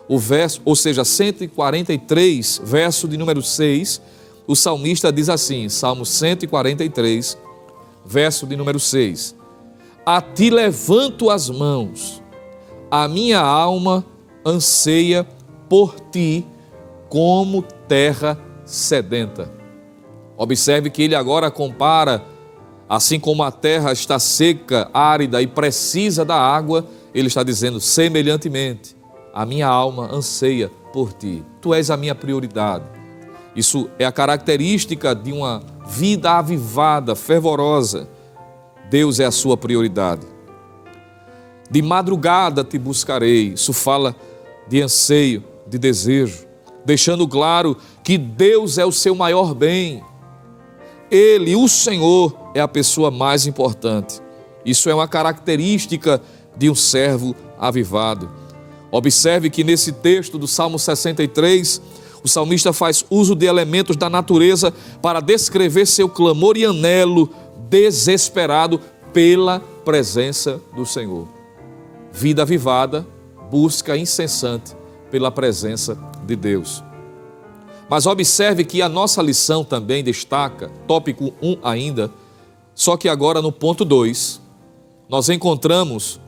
o verso, ou seja, 143, verso de número 6. O salmista diz assim, Salmo 143, verso de número 6: a ti levanto as mãos, a minha alma anseia por ti como terra sedenta. Observe que ele agora compara, assim como a terra está seca, árida e precisa da água, ele está dizendo: semelhantemente, a minha alma anseia por ti. Tu és a minha prioridade. Isso é a característica de uma vida avivada, fervorosa. Deus é a sua prioridade. De madrugada te buscarei. Isso fala de anseio, de desejo, deixando claro que Deus é o seu maior bem. Ele, o Senhor, é a pessoa mais importante. Isso é uma característica de um servo avivado. Observe que nesse texto do Salmo 63, o salmista faz uso de elementos da natureza para descrever seu clamor e anelo desesperado pela presença do Senhor. Vida avivada, busca incessante pela presença de Deus. Mas observe que a nossa lição também destaca, tópico 1 ainda, só que agora no ponto 2, nós encontramos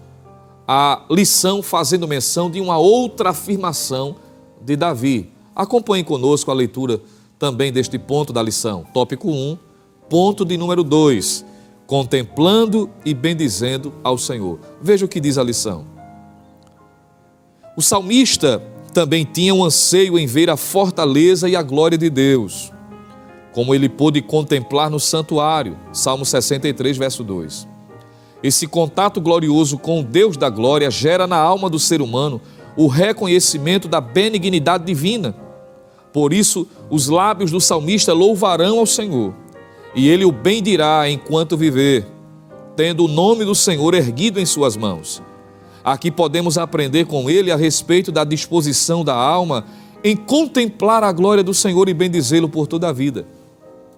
a lição fazendo menção de uma outra afirmação de Davi. Acompanhe conosco a leitura também deste ponto da lição. Tópico 1, ponto de número 2, contemplando e bendizendo ao Senhor. Veja o que diz a lição. O salmista também tinha um anseio em ver a fortaleza e a glória de Deus, como ele pôde contemplar no santuário. Salmo 63, verso 2. Esse contato glorioso com o Deus da glória gera na alma do ser humano o reconhecimento da benignidade divina. Por isso, os lábios do salmista louvarão ao Senhor, e ele o bendirá enquanto viver, tendo o nome do Senhor erguido em suas mãos. Aqui podemos aprender com ele a respeito da disposição da alma em contemplar a glória do Senhor e bendizê-lo por toda a vida.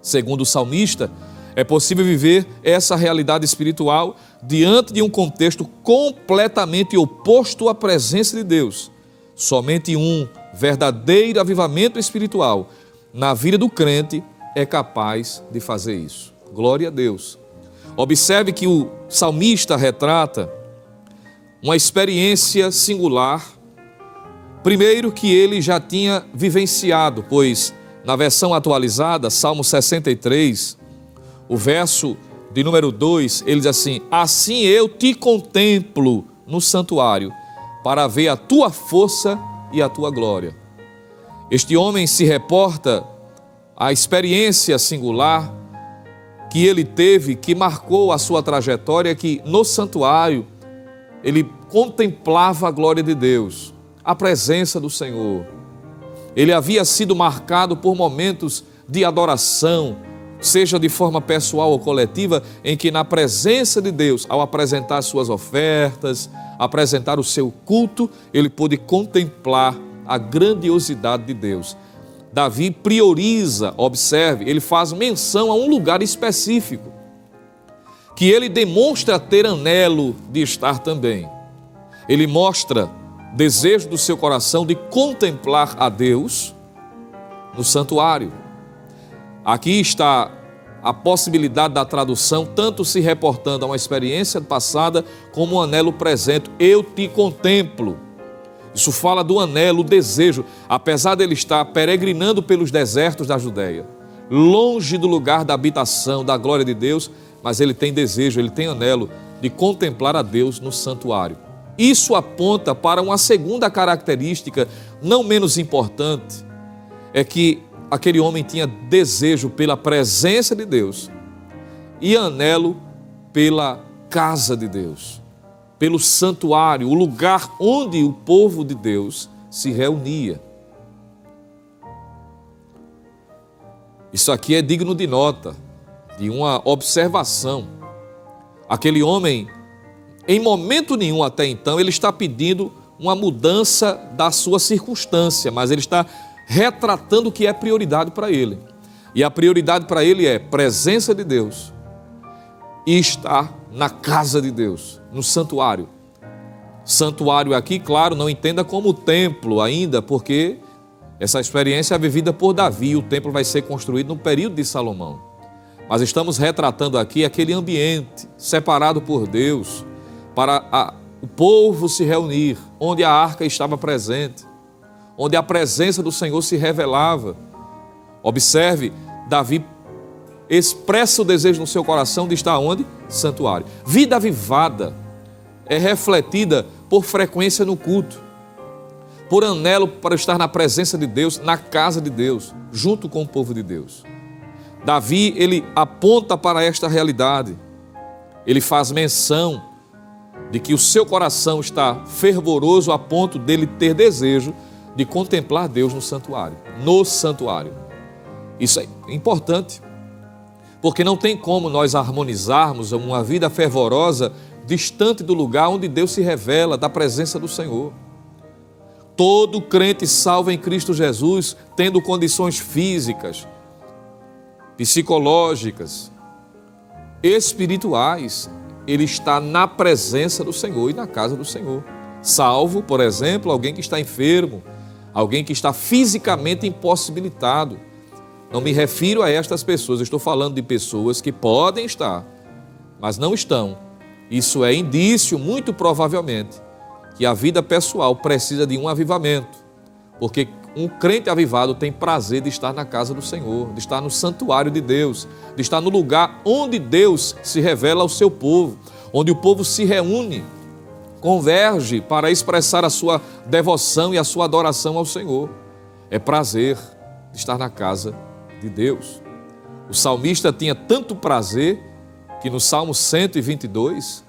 Segundo o salmista, é possível viver essa realidade espiritual diante de um contexto completamente oposto à presença de Deus. Somente um verdadeiro avivamento espiritual na vida do crente é capaz de fazer isso. Glória a Deus. Observe que o salmista retrata uma experiência singular. Primeiro, que ele já tinha vivenciado, pois na versão atualizada, Salmo 63, o verso de número 2, ele diz assim: assim eu te contemplo no santuário, para ver a tua força e a tua glória. Este homem se reporta à experiência singular que ele teve, que marcou a sua trajetória, que no santuário ele contemplava a glória de Deus, a presença do Senhor. Ele havia sido marcado por momentos de adoração, seja de forma pessoal ou coletiva, em que na presença de Deus, ao apresentar suas ofertas, apresentar o seu culto, ele pôde contemplar a grandiosidade de Deus. Davi prioriza, observe, ele faz menção a um lugar específico, que ele demonstra ter anelo de estar também. Ele mostra desejo do seu coração de contemplar a Deus no santuário. Aqui está a possibilidade da tradução, tanto se reportando a uma experiência passada, como um anelo presente. Eu te contemplo. Isso fala do anelo, o desejo, apesar dele estar peregrinando pelos desertos da Judéia, longe do lugar da habitação, da glória de Deus, mas ele tem desejo, ele tem anelo de contemplar a Deus no santuário. Isso aponta para uma segunda característica, não menos importante, é que aquele homem tinha desejo pela presença de Deus e anelo pela casa de Deus, pelo santuário, o lugar onde o povo de Deus se reunia. Isso aqui é digno de nota, de uma observação. Aquele homem, em momento nenhum até então, ele está pedindo uma mudança da sua circunstância, mas ele está retratando o que é prioridade para ele. E a prioridade para ele é presença de Deus e estar na casa de Deus, no santuário. Santuário aqui, claro, não entenda como templo ainda, porque essa experiência é vivida por Davi e o templo vai ser construído no período de Salomão. Mas estamos retratando aqui aquele ambiente separado por Deus para o povo se reunir, onde a arca estava presente, onde a presença do Senhor se revelava. Observe, Davi expressa o desejo no seu coração de estar onde? Santuário. Vida avivada é refletida por frequência no culto, por anelo para estar na presença de Deus, na casa de Deus, junto com o povo de Deus. Davi, ele aponta para esta realidade. Ele faz menção de que o seu coração está fervoroso a ponto dele ter desejo de contemplar Deus no santuário, no santuário. Isso é importante, porque não tem como nós harmonizarmos uma vida fervorosa distante do lugar onde Deus se revela, da presença do Senhor. Todo crente salvo em Cristo Jesus, tendo condições físicas, psicológicas, espirituais, ele está na presença do Senhor e na casa do Senhor. Salvo, por exemplo, alguém que está enfermo, alguém que está fisicamente impossibilitado. Não me refiro a estas pessoas, eu estou falando de pessoas que podem estar, mas não estão. Isso é indício, muito provavelmente, que a vida pessoal precisa de um avivamento, porque um crente avivado tem prazer de estar na casa do Senhor, de estar no santuário de Deus, de estar no lugar onde Deus se revela ao seu povo, onde o povo se reúne, converge para expressar a sua devoção e a sua adoração ao Senhor. É prazer de estar na casa de Deus. O salmista tinha tanto prazer que no Salmo 122,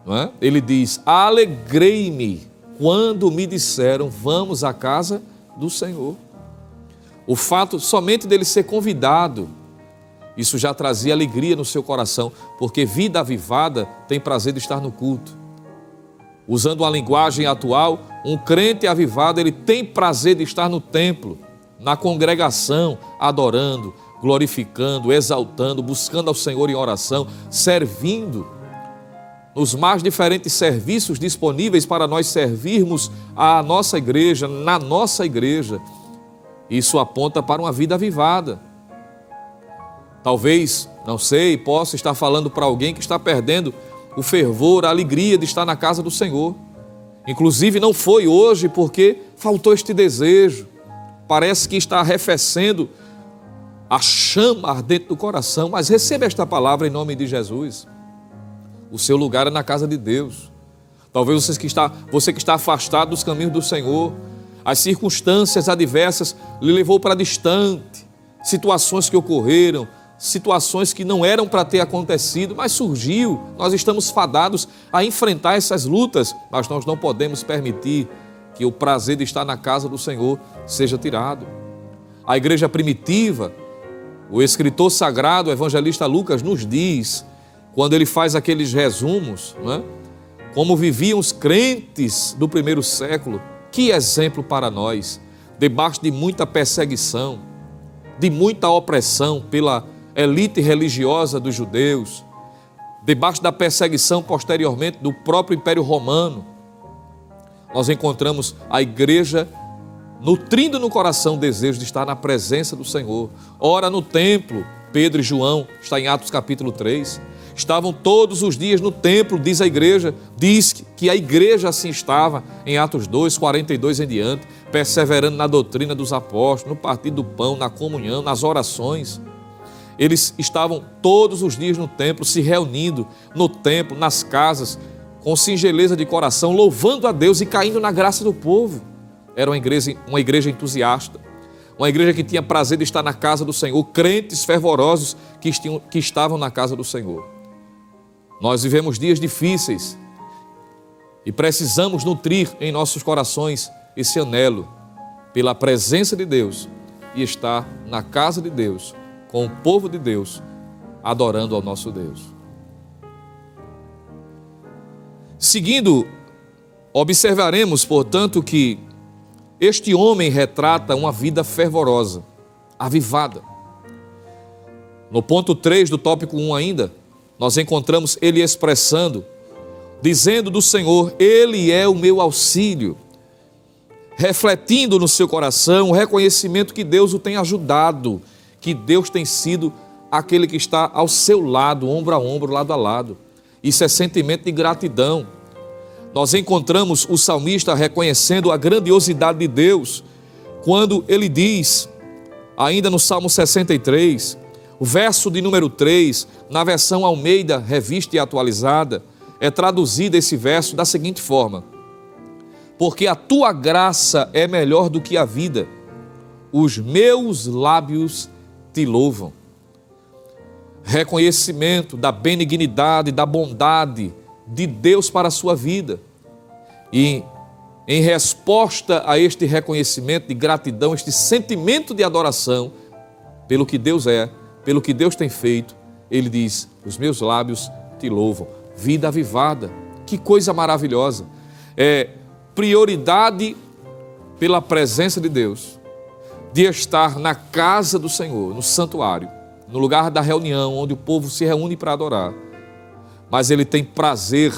não é? Ele diz: alegrei-me quando me disseram, vamos à casa do Senhor. O fato somente dele ser convidado, isso já trazia alegria no seu coração, porque vida avivada tem prazer de estar no culto. Usando uma linguagem atual, um crente avivado, ele tem prazer de estar no templo, na congregação, adorando, glorificando, exaltando, buscando ao Senhor em oração, servindo nos mais diferentes serviços disponíveis para nós servirmos a nossa igreja, na nossa igreja. Isso aponta para uma vida avivada. Talvez, não sei, possa estar falando para alguém que está perdendo o fervor, a alegria de estar na casa do Senhor. Inclusive não foi hoje porque faltou este desejo. Parece que está arrefecendo a chama dentro do coração, mas receba esta palavra em nome de Jesus. O seu lugar é na casa de Deus. Talvez você que está afastado dos caminhos do Senhor, as circunstâncias adversas lhe levou para distante, situações que ocorreram, situações que não eram para ter acontecido, mas surgiu. Nós estamos fadados a enfrentar essas lutas, mas nós não podemos permitir que o prazer de estar na casa do Senhor seja tirado. A igreja primitiva, o escritor sagrado, o evangelista Lucas, nos diz, quando ele faz aqueles resumos, né, como viviam os crentes do primeiro século, que exemplo para nós, debaixo de muita perseguição, de muita opressão pela elite religiosa dos judeus, debaixo da perseguição posteriormente do próprio Império Romano. Nós encontramos a igreja nutrindo no coração o desejo de estar na presença do Senhor, ora no templo, Pedro e João, está em Atos capítulo 3. Estavam todos os dias no templo, diz a igreja, diz que a igreja assim estava, em Atos 2, 42 em diante, perseverando na doutrina dos apóstolos, no partir do pão, na comunhão, nas orações. Eles estavam todos os dias no templo, se reunindo no templo, nas casas, com singeleza de coração, louvando a Deus e caindo na graça do povo. Era uma igreja entusiasta, uma igreja que tinha prazer de estar na casa do Senhor, crentes fervorosos que estavam na casa do Senhor. Nós vivemos dias difíceis e precisamos nutrir em nossos corações esse anelo pela presença de Deus e estar na casa de Deus, com o povo de Deus, adorando ao nosso Deus. Seguindo, observaremos, portanto, que este homem retrata uma vida fervorosa, avivada. No ponto 3 do tópico 1 ainda, nós encontramos ele expressando, dizendo do Senhor, Ele é o meu auxílio, refletindo no seu coração o reconhecimento que Deus o tem ajudado, que Deus tem sido aquele que está ao seu lado, ombro a ombro, lado a lado. Isso é sentimento de gratidão. Nós encontramos o salmista reconhecendo a grandiosidade de Deus, quando ele diz, ainda no Salmo 63, o verso de número 3, na versão Almeida, revista e atualizada, é traduzido esse verso da seguinte forma: porque a tua graça é melhor do que a vida, os meus lábios te louvam. Reconhecimento da benignidade, da bondade de Deus para a sua vida. E em resposta a este reconhecimento de gratidão, este sentimento de adoração pelo que Deus é, pelo que Deus tem feito, ele diz, os meus lábios te louvam. Vida avivada, que coisa maravilhosa. É prioridade pela presença de Deus, de estar na casa do Senhor, no santuário, no lugar da reunião, onde o povo se reúne para adorar. Mas ele tem prazer,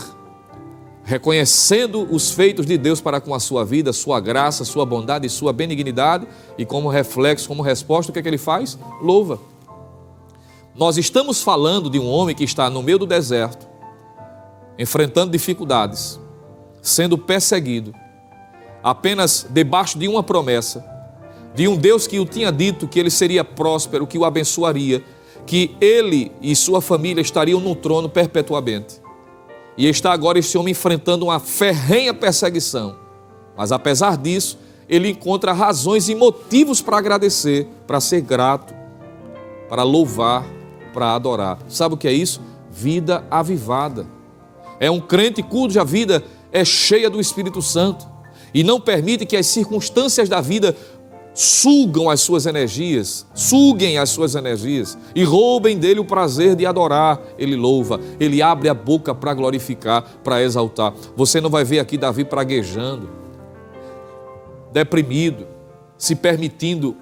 reconhecendo os feitos de Deus para com a sua vida, sua graça, sua bondade e sua benignidade, e como reflexo, como resposta, o que é que ele faz? Louva. Nós estamos falando de um homem que está no meio do deserto, enfrentando dificuldades, sendo perseguido, apenas debaixo de uma promessa, de um Deus que o tinha dito que ele seria próspero, que o abençoaria, que ele e sua família estariam no trono perpetuamente. E está agora esse homem enfrentando uma ferrenha perseguição. Mas apesar disso, ele encontra razões e motivos para agradecer, para ser grato, para louvar, para adorar. Sabe o que é isso? Vida avivada. É um crente cuja vida é cheia do Espírito Santo e não permite que as circunstâncias da vida suguem as suas energias e roubem dele o prazer de adorar. Ele louva, ele abre a boca para glorificar, para exaltar. Você não vai ver aqui Davi praguejando, deprimido, se permitindo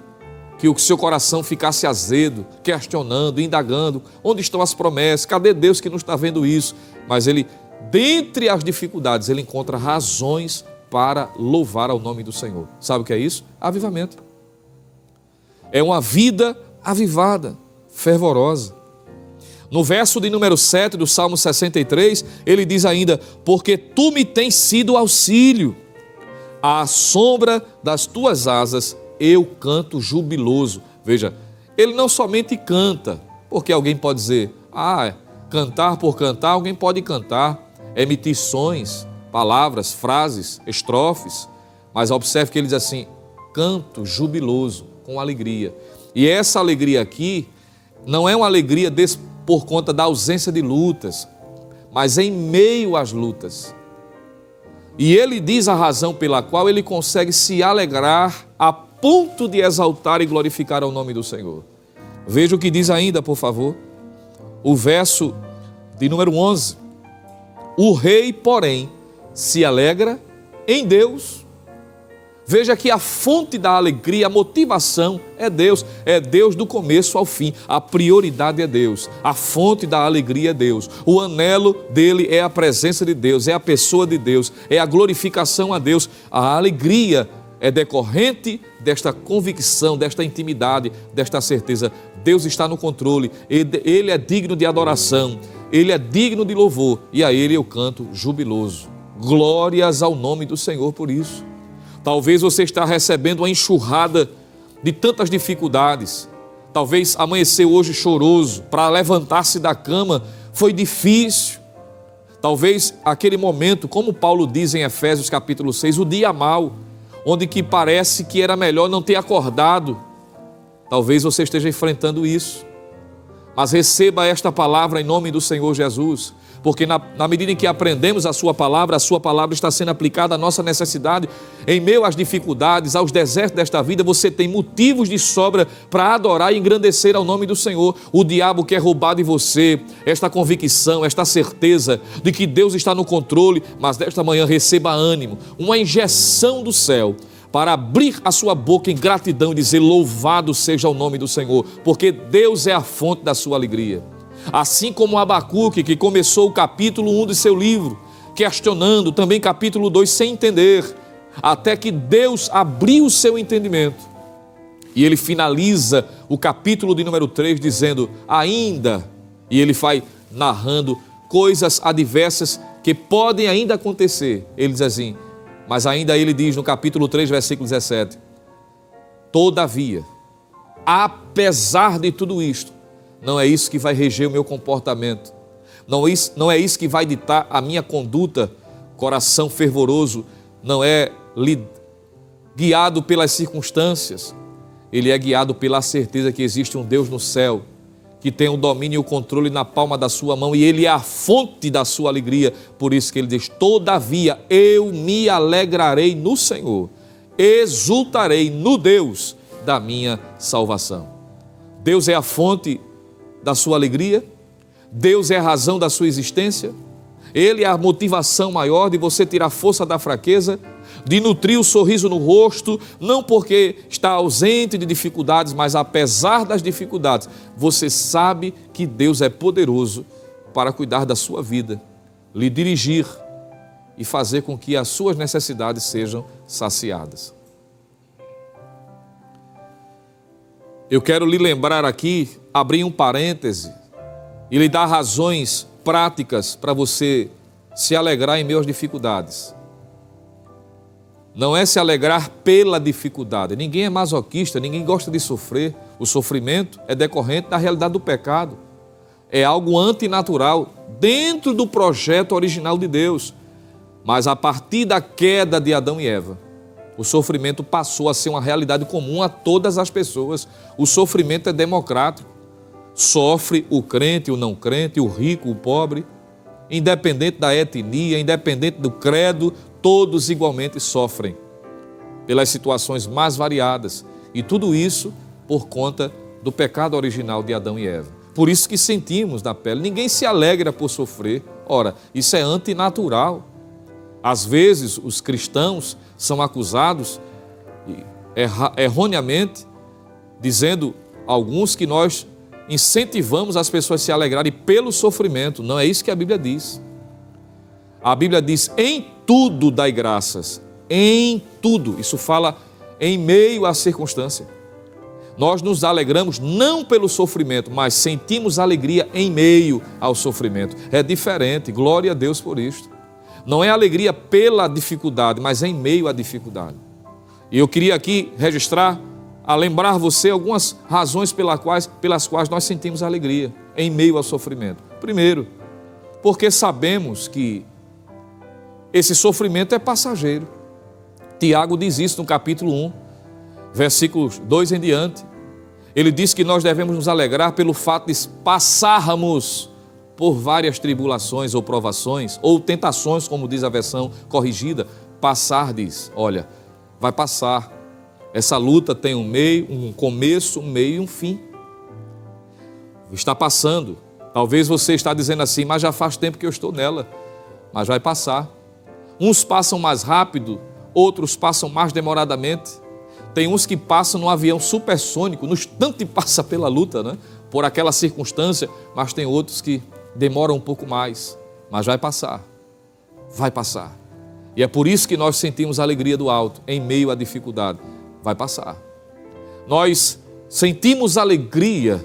que o seu coração ficasse azedo, questionando, indagando, onde estão as promessas, cadê Deus que não está vendo isso? Mas ele, dentre as dificuldades, ele encontra razões para louvar ao nome do Senhor. Sabe o que é isso? Avivamento. É uma vida avivada, fervorosa. No verso de número 7 do Salmo 63, ele diz ainda, porque tu me tens sido auxílio, à sombra das tuas asas eu canto jubiloso. Veja, ele não somente canta, porque alguém pode dizer, cantar por cantar, alguém pode cantar, emitir sons, palavras, frases, estrofes, mas observe que ele diz assim, canto jubiloso, com alegria. E essa alegria aqui não é uma alegria por conta da ausência de lutas, mas em meio às lutas. E ele diz a razão pela qual ele consegue se alegrar a ponto de exaltar e glorificar ao nome do Senhor. Veja o que diz ainda, por favor, o verso de número 11. O rei, porém, se alegra em Deus. Veja que a fonte da alegria, a motivação é Deus do começo ao fim. A prioridade é Deus, a fonte da alegria é Deus. O anelo dele é a presença de Deus, é a pessoa de Deus, é a glorificação a Deus. A alegria é decorrente desta convicção, desta intimidade, desta certeza. Deus está no controle, Ele é digno de adoração, Ele é digno de louvor, e a Ele eu canto jubiloso. Glórias ao nome do Senhor por isso. Talvez você está recebendo uma enxurrada de tantas dificuldades. Talvez amanheceu hoje choroso, para levantar-se da cama foi difícil. Talvez aquele momento, como Paulo diz em Efésios capítulo 6, o dia mau, onde que parece que era melhor não ter acordado. Talvez você esteja enfrentando isso. Mas receba esta palavra em nome do Senhor Jesus, porque na medida em que aprendemos a sua palavra está sendo aplicada à nossa necessidade. Em meio às dificuldades, aos desertos desta vida, você tem motivos de sobra para adorar e engrandecer ao nome do Senhor. O diabo quer roubar de você esta convicção, esta certeza de que Deus está no controle, mas desta manhã receba ânimo, uma injeção do céu, para abrir a sua boca em gratidão e dizer: louvado seja o nome do Senhor, porque Deus é a fonte da sua alegria. Assim como Abacuque, que começou o capítulo 1 de seu livro, questionando também capítulo 2 sem entender, até que Deus abriu o seu entendimento. E ele finaliza o capítulo de número 3 dizendo: ainda, e ele vai narrando coisas adversas que podem ainda acontecer. Ele diz assim, mas ainda ele diz no capítulo 3, versículo 17, todavia, apesar de tudo isto, não é isso que vai reger o meu comportamento, não é isso que vai ditar a minha conduta. Coração fervoroso não é guiado pelas circunstâncias, ele é guiado pela certeza que existe um Deus no céu, que tem o domínio e o controle na palma da sua mão, e Ele é a fonte da sua alegria. Por isso que Ele diz, todavia eu me alegrarei no Senhor, exultarei no Deus da minha salvação. Deus é a fonte da sua alegria, Deus é a razão da sua existência, Ele é a motivação maior de você tirar força da fraqueza, de nutrir o sorriso no rosto, não porque está ausente de dificuldades, mas apesar das dificuldades, você sabe que Deus é poderoso para cuidar da sua vida, lhe dirigir e fazer com que as suas necessidades sejam saciadas. Eu quero lhe lembrar aqui, abrir um parêntese e lhe dar razões práticas para você se alegrar em meio às dificuldades. Não é se alegrar pela dificuldade. Ninguém é masoquista, ninguém gosta de sofrer. O sofrimento é decorrente da realidade do pecado. É algo antinatural dentro do projeto original de Deus. Mas a partir da queda de Adão e Eva, o sofrimento passou a ser uma realidade comum a todas as pessoas. O sofrimento é democrático. Sofre o crente, o não crente, o rico, o pobre, independente da etnia, independente do credo, todos igualmente sofrem pelas situações mais variadas. E tudo isso por conta do pecado original de Adão e Eva. Por isso que sentimos na pele. Ninguém se alegra por sofrer. Ora, isso é antinatural. Às vezes os cristãos são acusados erroneamente, dizendo alguns que nós incentivamos as pessoas a se alegrarem pelo sofrimento. Não é isso que a Bíblia diz. A Bíblia diz, em tudo dai graças. Em tudo. Isso fala em meio à circunstância. Nós nos alegramos não pelo sofrimento, mas sentimos alegria em meio ao sofrimento. É diferente. Glória a Deus por isto. Não é alegria pela dificuldade, mas em meio à dificuldade. E eu queria aqui registrar, a lembrar você algumas razões pelas quais nós sentimos alegria em meio ao sofrimento. Primeiro, porque sabemos que esse sofrimento é passageiro. Tiago diz isso no capítulo 1, versículos 2 em diante. Ele diz que nós devemos nos alegrar pelo fato de passarmos por várias tribulações ou provações, ou tentações, como diz a versão corrigida. Passar diz, olha, vai passar. Essa luta tem um meio, um começo, um meio e um fim. Está passando. Talvez você está dizendo assim, mas já faz tempo que eu estou nela. Mas vai passar. Uns passam mais rápido, outros passam mais demoradamente. Tem uns que passam num avião supersônico, no instante que passa pela luta, né? Por aquela circunstância, mas tem outros que demoram um pouco mais. Mas vai passar. Vai passar. E é por isso que nós sentimos a alegria do alto em meio à dificuldade. Vai passar. Nós sentimos alegria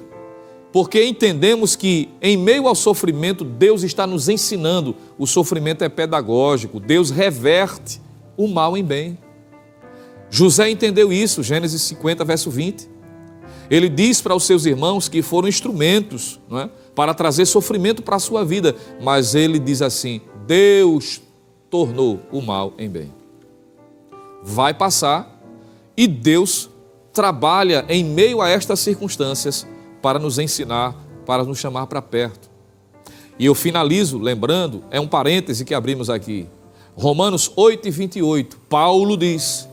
porque entendemos que em meio ao sofrimento Deus está nos ensinando. O sofrimento é pedagógico. Deus reverte o mal em bem. José entendeu isso, Gênesis 50, verso 20. Ele diz para os seus irmãos que foram instrumentos, não é, para trazer sofrimento para a sua vida. Mas ele diz assim: Deus tornou o mal em bem. Vai passar e Deus trabalha em meio a estas circunstâncias para nos ensinar, para nos chamar para perto. E eu finalizo lembrando, é um parêntese que abrimos aqui. Romanos 8, 28, Paulo diz: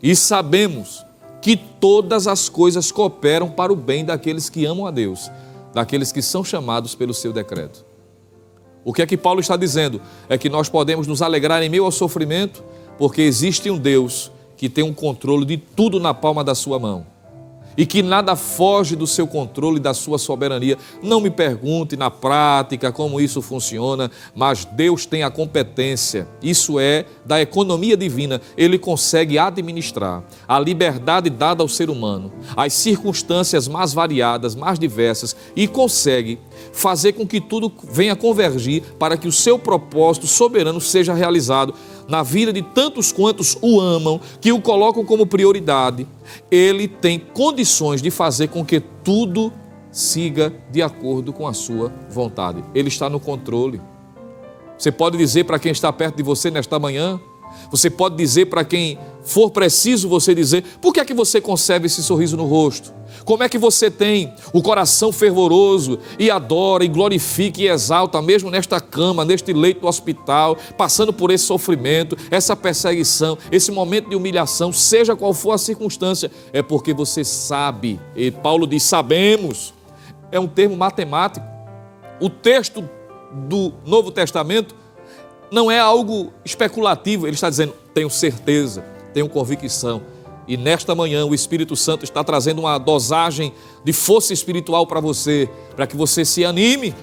e sabemos que todas as coisas cooperam para o bem daqueles que amam a Deus, daqueles que são chamados pelo seu decreto. O que é que Paulo está dizendo? É que nós podemos nos alegrar em meio ao sofrimento, porque existe um Deus que tem um controle de tudo na palma da sua mão. E que nada foge do seu controle e da sua soberania. Não me pergunte na prática como isso funciona, mas Deus tem a competência, isso é, da economia divina. Ele consegue administrar a liberdade dada ao ser humano, as circunstâncias mais variadas, mais diversas, e consegue fazer com que tudo venha convergir para que o seu propósito soberano seja realizado na vida de tantos quantos o amam, que o colocam como prioridade. Ele tem condições de fazer com que tudo siga de acordo com a sua vontade. Ele está no controle. Você pode dizer para quem está perto de você nesta manhã, você pode dizer para quem for preciso você dizer, por que é que você conserva esse sorriso no rosto? Como é que você tem o coração fervoroso e adora e glorifica e exalta, mesmo nesta cama, neste leito do hospital, passando por esse sofrimento, essa perseguição, esse momento de humilhação, seja qual for a circunstância? É porque você sabe, e Paulo diz, sabemos, é um termo matemático. O texto do Novo Testamento não é algo especulativo, ele está dizendo, tenho certeza, tenho convicção. E nesta manhã o Espírito Santo está trazendo uma dosagem de força espiritual para você, para que você se anime,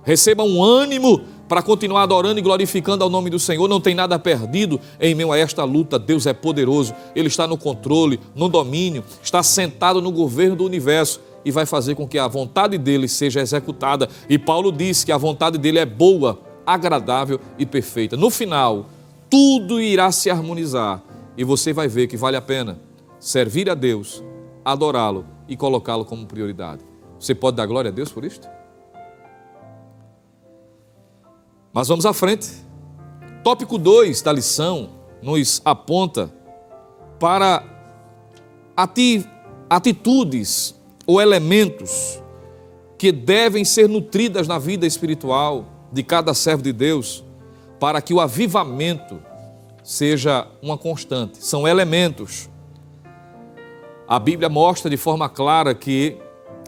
receba um ânimo para continuar adorando e glorificando ao nome do Senhor. Não tem nada perdido em meio a esta luta. Deus é poderoso, Ele está no controle, no domínio, está sentado no governo do universo e vai fazer com que a vontade dEle seja executada. E Paulo diz que a vontade dEle é boa, agradável e perfeita. No final, tudo irá se harmonizar e você vai ver que vale a pena servir a Deus, adorá-lo e colocá-lo como prioridade. Você pode dar glória a Deus por isto? Mas vamos à frente. Tópico 2 da lição nos aponta para atitudes ou elementos que devem ser nutridas na vida espiritual de cada servo de Deus, para que o avivamento seja uma constante. São elementos. A Bíblia mostra de forma clara que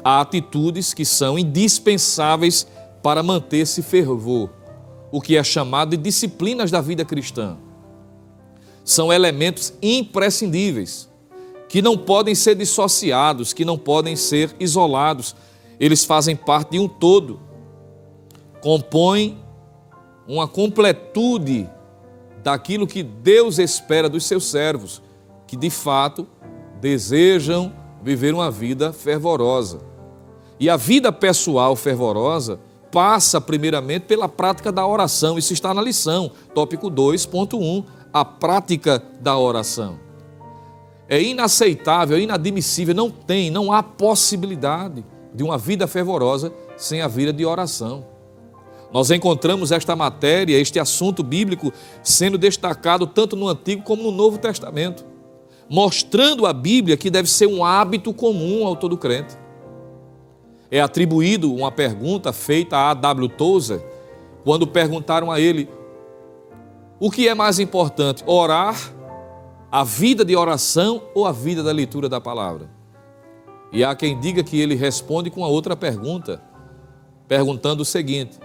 há atitudes que são indispensáveis para manter esse fervor, o que é chamado de disciplinas da vida cristã. São elementos imprescindíveis, que não podem ser dissociados, que não podem ser isolados. Eles fazem parte de um todo, compõem uma completude daquilo que Deus espera dos seus servos, que de fato desejam viver uma vida fervorosa. E a vida pessoal fervorosa passa primeiramente pela prática da oração. Isso está na lição, tópico 2.1, a prática da oração. É inaceitável, é inadmissível, não há possibilidade de uma vida fervorosa sem a vida de oração. Nós encontramos esta matéria, este assunto bíblico sendo destacado tanto no Antigo como no Novo Testamento, mostrando a Bíblia que deve ser um hábito comum ao todo crente. É atribuído uma pergunta feita a A.W. Tozer, quando perguntaram a ele o que é mais importante, orar, a vida de oração ou a vida da leitura da palavra? E há quem diga que ele responde com a outra pergunta, perguntando o seguinte: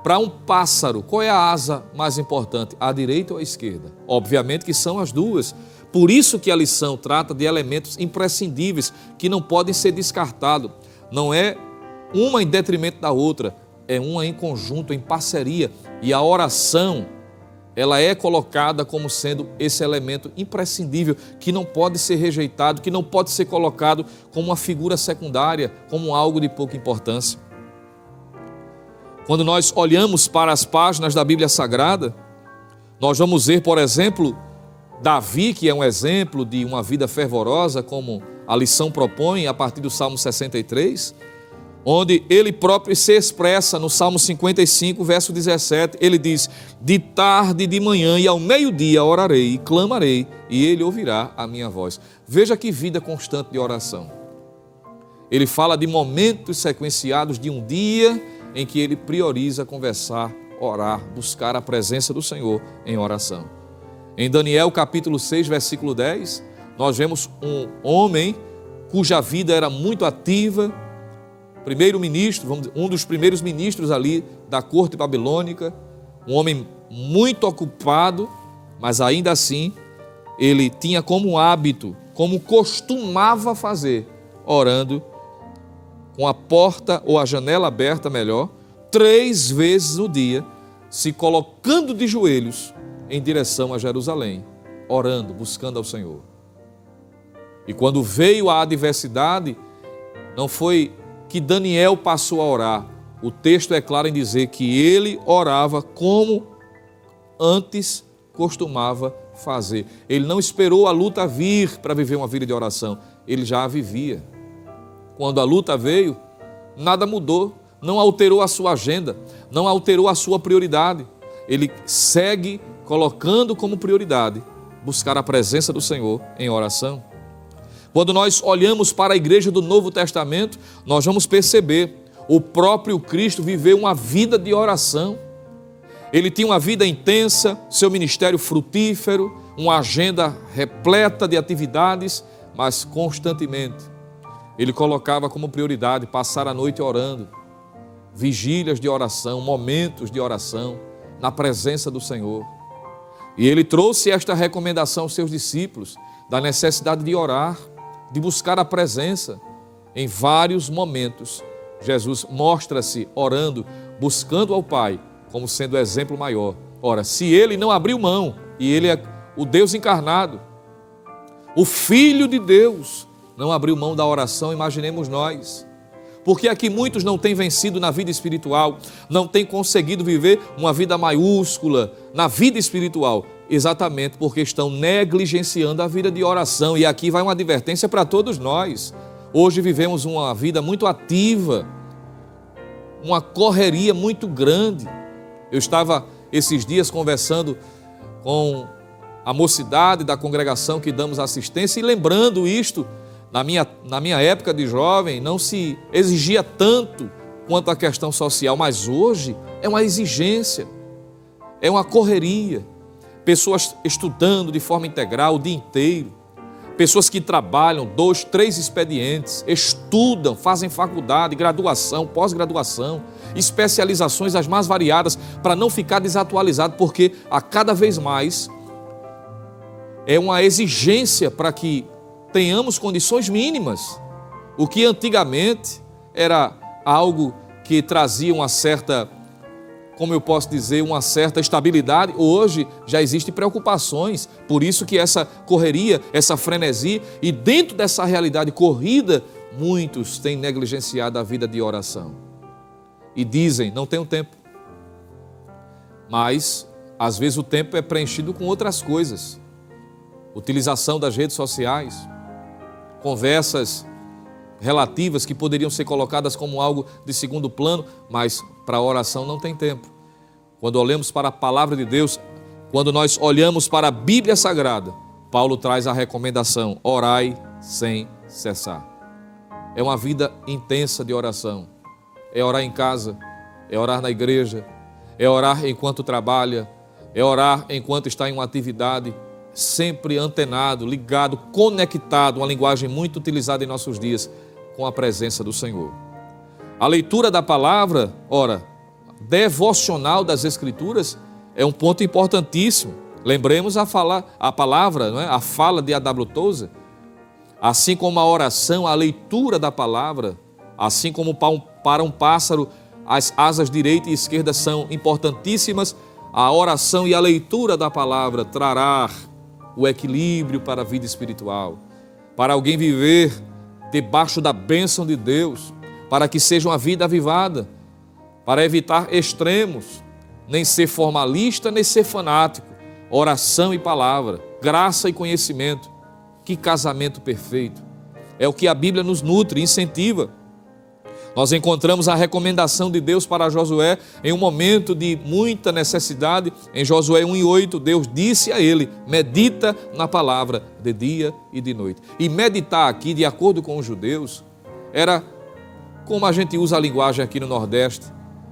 para um pássaro, qual é a asa mais importante, a direita ou a esquerda? Obviamente que são as duas. Por isso que a lição trata de elementos imprescindíveis que não podem ser descartados. Não é uma em detrimento da outra, é uma em conjunto, em parceria. E a oração ela é colocada como sendo esse elemento imprescindível, que não pode ser rejeitado, que não pode ser colocado como uma figura secundária, como algo de pouca importância. Quando nós olhamos para as páginas da Bíblia Sagrada, nós vamos ver, por exemplo, Davi, que é um exemplo de uma vida fervorosa, como a lição propõe a partir do Salmo 63, onde ele próprio se expressa no Salmo 55, verso 17, ele diz: de tarde e de manhã e ao meio-dia orarei e clamarei, e ele ouvirá a minha voz. Veja que vida constante de oração. Ele fala de momentos sequenciados de um dia em que ele prioriza conversar, orar, buscar a presença do Senhor em oração. Em Daniel capítulo 6, versículo 10, nós vemos um homem cuja vida era muito ativa, primeiro-ministro, um dos primeiros ministros ali da corte babilônica, um homem muito ocupado, mas ainda assim ele tinha como hábito, como costumava fazer, orando com a porta ou a janela aberta, melhor, 3 vezes no dia, se colocando de joelhos em direção a Jerusalém, orando, buscando ao Senhor. E quando veio a adversidade, não foi que Daniel passou a orar. O texto é claro em dizer que ele orava como antes costumava fazer. Ele não esperou a luta vir para viver uma vida de oração. Ele já a vivia. Quando a luta veio, nada mudou, não alterou a sua agenda, não alterou a sua prioridade. Ele segue colocando como prioridade buscar a presença do Senhor em oração. Quando nós olhamos para a igreja do Novo Testamento, nós vamos perceber o próprio Cristo viveu uma vida de oração. Ele tinha uma vida intensa, seu ministério frutífero, uma agenda repleta de atividades, mas constantemente ele colocava como prioridade passar a noite orando, vigílias de oração, momentos de oração, na presença do Senhor. E ele trouxe esta recomendação aos seus discípulos, da necessidade de orar, de buscar a presença. Em vários momentos, Jesus mostra-se orando, buscando ao Pai, como sendo o exemplo maior. Ora, se ele não abriu mão, e ele é o Deus encarnado, o Filho de Deus, não abriu mão da oração, imaginemos nós. Porque aqui muitos não têm vencido na vida espiritual, não têm conseguido viver uma vida maiúscula na vida espiritual, exatamente porque estão negligenciando a vida de oração. E aqui vai uma advertência para todos nós. Hoje vivemos uma vida muito ativa, uma correria muito grande. Eu estava esses dias conversando com a mocidade da congregação que damos assistência e lembrando isto. Na minha época de jovem, não se exigia tanto quanto a questão social, mas hoje é uma exigência, é uma correria. Pessoas estudando de forma integral o dia inteiro, pessoas que trabalham 2, 3 expedientes, estudam, fazem faculdade, graduação, pós-graduação, especializações as mais variadas, para não ficar desatualizado, porque a cada vez mais é uma exigência para que tenhamos condições mínimas. O que antigamente era algo que trazia uma certa, como eu posso dizer, uma certa estabilidade, hoje já existem preocupações. Por isso que essa correria, essa frenesi, e dentro dessa realidade corrida, muitos têm negligenciado a vida de oração. E dizem, não tenho tempo. Mas, às vezes, o tempo é preenchido com outras coisas. Utilização das redes sociais, conversas relativas que poderiam ser colocadas como algo de segundo plano, mas para a oração não tem tempo. Quando olhamos para a palavra de Deus, quando nós olhamos para a Bíblia Sagrada, Paulo traz a recomendação: orai sem cessar. É uma vida intensa de oração. É orar em casa, é orar na igreja, é orar enquanto trabalha, é orar enquanto está em uma atividade, sempre antenado, ligado, conectado, uma linguagem muito utilizada em nossos dias, com a presença do Senhor. A leitura da palavra, devocional das Escrituras, é um ponto importantíssimo. Lembremos a palavra, não é? A fala de A.W. Tozer, assim como a oração, a leitura da palavra, assim como para um pássaro as asas direita e esquerda são importantíssimas, A oração e a leitura da palavra trará o equilíbrio para a vida espiritual, para alguém viver debaixo da bênção de Deus, para que seja uma vida avivada, para evitar extremos, nem ser formalista, nem ser fanático. Oração e palavra, graça e conhecimento. Que casamento perfeito! É o que a Bíblia nos nutre, incentiva. Nós encontramos a recomendação de Deus para Josué em um momento de muita necessidade. Em Josué 1:8, Deus disse a ele: medita na palavra de dia e de noite. E meditar aqui, de acordo com os judeus, era como a gente usa a linguagem aqui no Nordeste,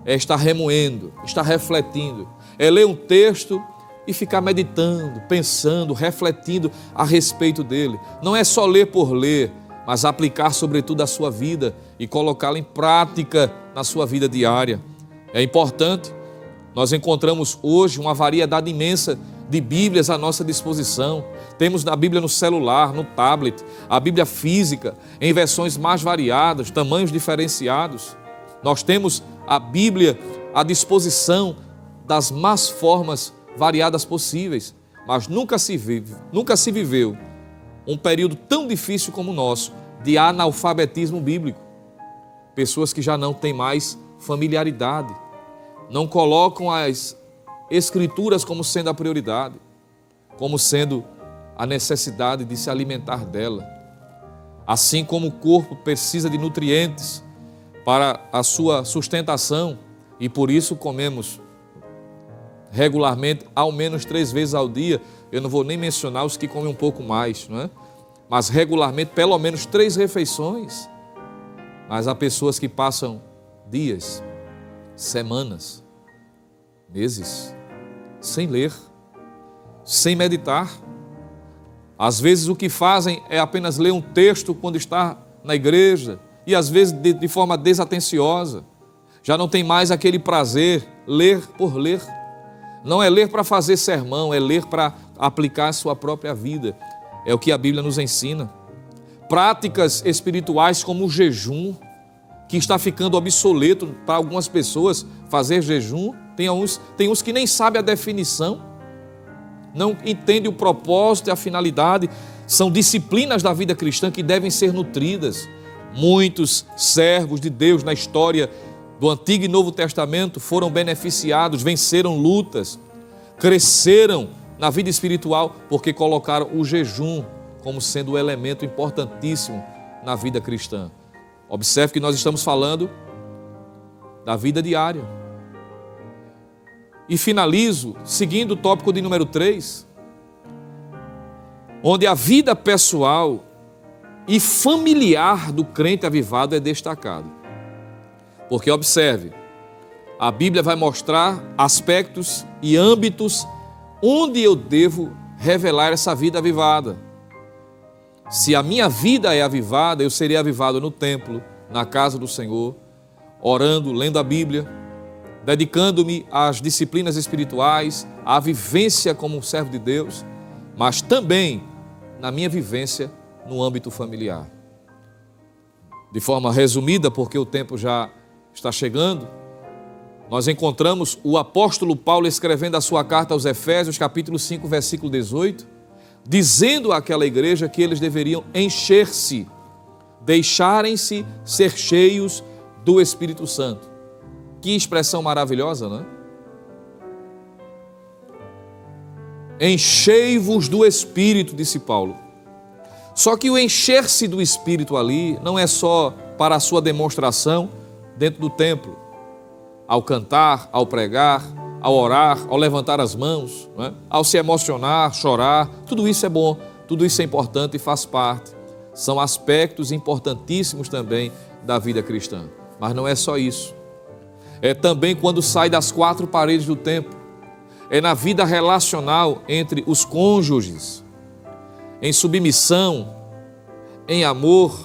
é estar remoendo, estar refletindo, é ler um texto e ficar meditando, pensando, refletindo a respeito dele. Não é só ler por ler, mas aplicar sobretudo a sua vida e colocá-la em prática na sua vida diária. É importante. Nós encontramos hoje uma variedade imensa de Bíblias à nossa disposição. Temos a Bíblia no celular, no tablet, a Bíblia física, em versões mais variadas, tamanhos diferenciados. Nós temos a Bíblia à disposição das mais formas variadas possíveis, mas nunca se viveu um período tão difícil como o nosso, de analfabetismo bíblico. Pessoas que já não têm mais familiaridade, não colocam as Escrituras como sendo a prioridade, como sendo a necessidade de se alimentar dela. Assim como o corpo precisa de nutrientes para a sua sustentação, e por isso comemos regularmente, ao menos 3 vezes ao dia. Eu não vou nem mencionar os que comem um pouco mais, não é? Mas regularmente, pelo menos 3 refeições. Mas há pessoas que passam dias, semanas, meses, sem ler, sem meditar. Às vezes o que fazem é apenas ler um texto quando está na igreja, e às vezes de forma desatenciosa. Já não tem mais aquele prazer, ler por ler. Não é ler para fazer sermão, é ler para aplicar a sua própria vida. É o que a Bíblia nos ensina. Práticas espirituais como o jejum, que está ficando obsoleto para algumas pessoas fazer jejum. Tem uns que nem sabem a definição, não entendem o propósito e a finalidade. São disciplinas da vida cristã que devem ser nutridas. Muitos servos de Deus na história do Antigo e Novo Testamento foram beneficiados, venceram lutas, cresceram na vida espiritual porque colocaram o jejum como sendo um elemento importantíssimo na vida cristã. Observe que nós estamos falando da vida diária. E finalizo seguindo o tópico de número 3, onde a vida pessoal e familiar do crente avivado é destacado. Porque observe, a Bíblia vai mostrar aspectos e âmbitos onde eu devo revelar essa vida avivada. Se a minha vida é avivada, eu serei avivado no templo, na casa do Senhor, orando, lendo a Bíblia, dedicando-me às disciplinas espirituais, à vivência como um servo de Deus, mas também na minha vivência no âmbito familiar. De forma resumida, porque o tempo já está chegando, nós encontramos o apóstolo Paulo escrevendo a sua carta aos Efésios, capítulo 5, versículo 18, dizendo àquela igreja que eles deveriam encher-se, deixarem-se ser cheios do Espírito Santo. Que expressão maravilhosa, não é? Enchei-vos do Espírito, disse Paulo. Só que o encher-se do Espírito ali não é só para a sua demonstração dentro do templo, ao cantar, ao pregar, ao orar, ao levantar as mãos, não é? Ao se emocionar, chorar. Tudo isso é bom, tudo isso é importante e faz parte. São aspectos importantíssimos também da vida cristã. Mas não é só isso. É também quando sai das 4 paredes do templo. É na vida relacional entre os cônjuges, em submissão, em amor,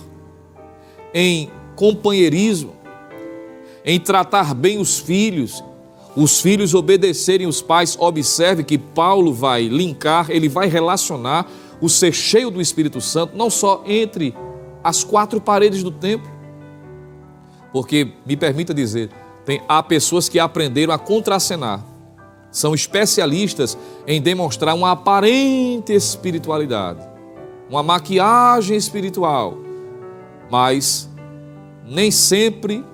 em companheirismo, em tratar bem os filhos obedecerem os pais. Observe que Paulo vai linkar, ele vai relacionar o ser cheio do Espírito Santo, não só entre as 4 paredes do templo, porque, me permita dizer, há pessoas que aprenderam a contracenar, são especialistas em demonstrar uma aparente espiritualidade, uma maquiagem espiritual, mas nem sempre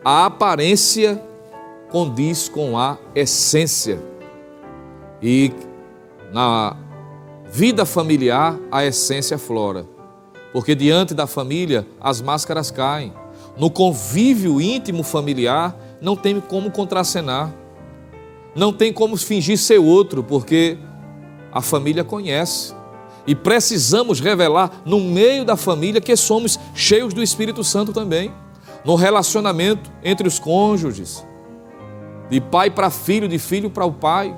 a aparência condiz com a essência. E na vida familiar a essência aflora, porque diante da família as máscaras caem. No convívio íntimo familiar não tem como contracenar, não tem como fingir ser outro, porque a família conhece. E precisamos revelar no meio da família que somos cheios do Espírito Santo também. No relacionamento entre os cônjuges, de pai para filho, de filho para o pai.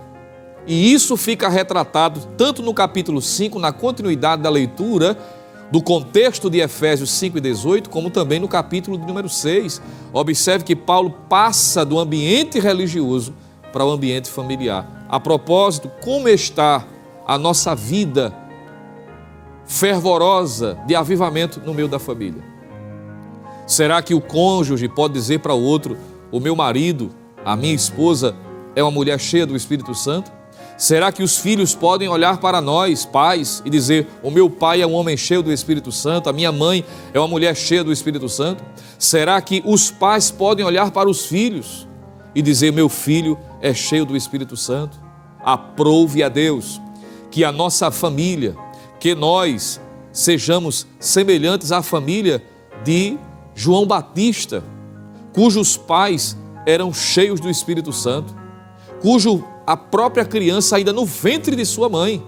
E isso fica retratado tanto no capítulo 5, na continuidade da leitura do contexto de Efésios 5:18, como também no capítulo de número 6. Observe que Paulo passa do ambiente religioso para o ambiente familiar. A propósito, como está a nossa vida fervorosa de avivamento no meio da família? Será que o cônjuge pode dizer para o outro: o meu marido, a minha esposa, é uma mulher cheia do Espírito Santo? Será que os filhos podem olhar para nós, pais, e dizer: o meu pai é um homem cheio do Espírito Santo, a minha mãe é uma mulher cheia do Espírito Santo? Será que os pais podem olhar para os filhos e dizer: meu filho é cheio do Espírito Santo? Aprove a Deus que a nossa família, que nós sejamos semelhantes à família de João Batista, cujos pais eram cheios do Espírito Santo, a própria criança, ainda no ventre de sua mãe,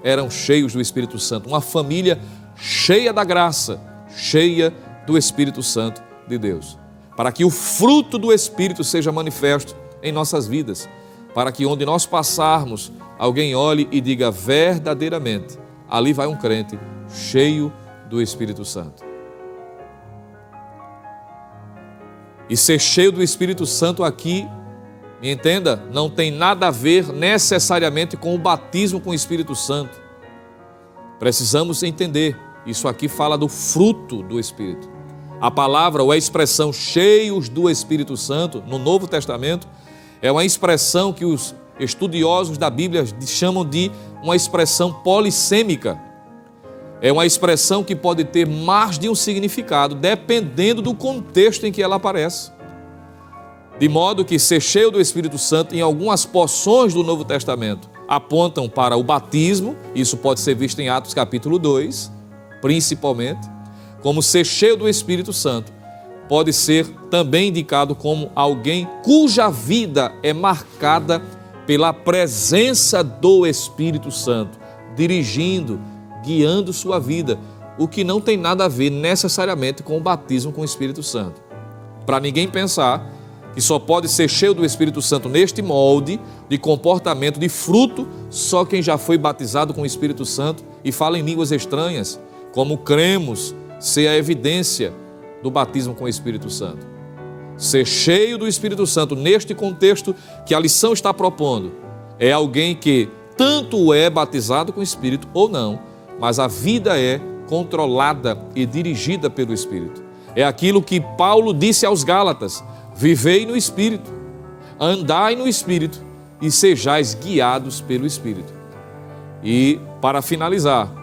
eram cheios do Espírito Santo. Uma família cheia da graça, cheia do Espírito Santo de Deus. Para que o fruto do Espírito seja manifesto em nossas vidas. Para que onde nós passarmos, alguém olhe e diga: verdadeiramente, ali vai um crente cheio do Espírito Santo. E ser cheio do Espírito Santo aqui, me entenda, não tem nada a ver necessariamente com o batismo com o Espírito Santo. Precisamos entender, isso aqui fala do fruto do Espírito. A palavra ou a expressão cheios do Espírito Santo, no Novo Testamento, é uma expressão que os estudiosos da Bíblia chamam de uma expressão polissêmica. É uma expressão que pode ter mais de um significado, dependendo do contexto em que ela aparece. De modo que ser cheio do Espírito Santo, em algumas porções do Novo Testamento, apontam para o batismo, isso pode ser visto em Atos capítulo 2, principalmente, como ser cheio do Espírito Santo. Pode ser também indicado como alguém cuja vida é marcada pela presença do Espírito Santo, dirigindo, guiando sua vida, o que não tem nada a ver necessariamente com o batismo com o Espírito Santo. Para ninguém pensar que só pode ser cheio do Espírito Santo neste molde de comportamento, de fruto, só quem já foi batizado com o Espírito Santo e fala em línguas estranhas, como cremos ser a evidência do batismo com o Espírito Santo. Ser cheio do Espírito Santo neste contexto que a lição está propondo é alguém que tanto é batizado com o Espírito ou não, mas a vida é controlada e dirigida pelo Espírito. É aquilo que Paulo disse aos Gálatas: vivei no Espírito, andai no Espírito e sejais guiados pelo Espírito. E, para finalizar,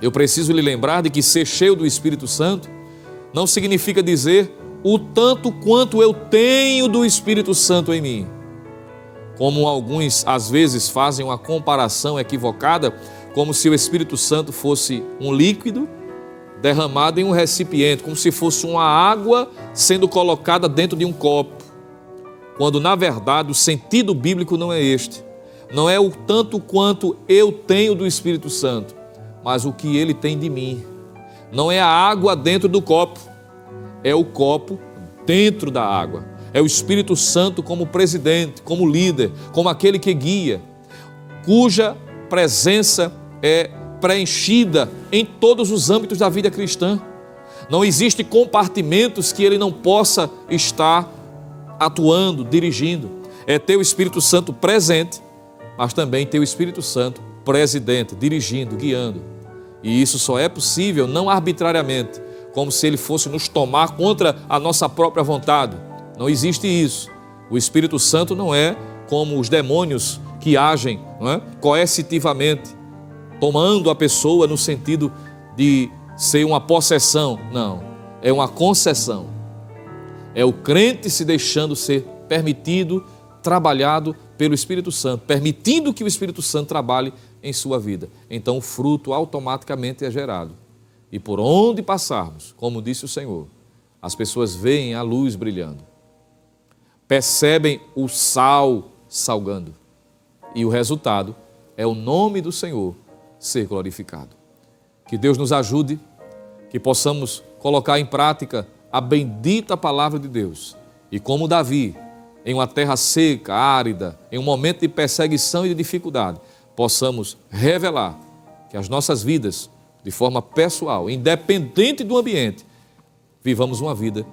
eu preciso lhe lembrar de que ser cheio do Espírito Santo não significa dizer o tanto quanto eu tenho do Espírito Santo em mim. Como alguns, às vezes, fazem uma comparação equivocada, como se o Espírito Santo fosse um líquido derramado em um recipiente, como se fosse uma água sendo colocada dentro de um copo, quando na verdade o sentido bíblico não é este. Não é o tanto quanto eu tenho do Espírito Santo, mas o que ele tem de mim. Não é a água dentro do copo, é o copo dentro da água. É o Espírito Santo como presidente, como líder, como aquele que guia, cuja presença é preenchida em todos os âmbitos da vida cristã. Não existe compartimentos que ele não possa estar atuando, dirigindo. É ter o Espírito Santo presente, mas também ter o Espírito Santo presidente, dirigindo, guiando. E isso só é possível não arbitrariamente, como se ele fosse nos tomar contra a nossa própria vontade. Não existe isso. O Espírito Santo não é como os demônios que agem, não é, coercitivamente, tomando a pessoa no sentido de ser uma possessão. Não, é uma concessão. É o crente se deixando ser permitido, trabalhado pelo Espírito Santo, permitindo que o Espírito Santo trabalhe em sua vida. Então o fruto automaticamente é gerado. E por onde passarmos, como disse o Senhor, as pessoas veem a luz brilhando, percebem o sal salgando. E o resultado é o nome do Senhor ser glorificado. Que Deus nos ajude, que possamos colocar em prática a bendita palavra de Deus. E como Davi, em uma terra seca, árida, em um momento de perseguição e de dificuldade, possamos revelar que as nossas vidas, de forma pessoal, independente do ambiente, vivamos uma vida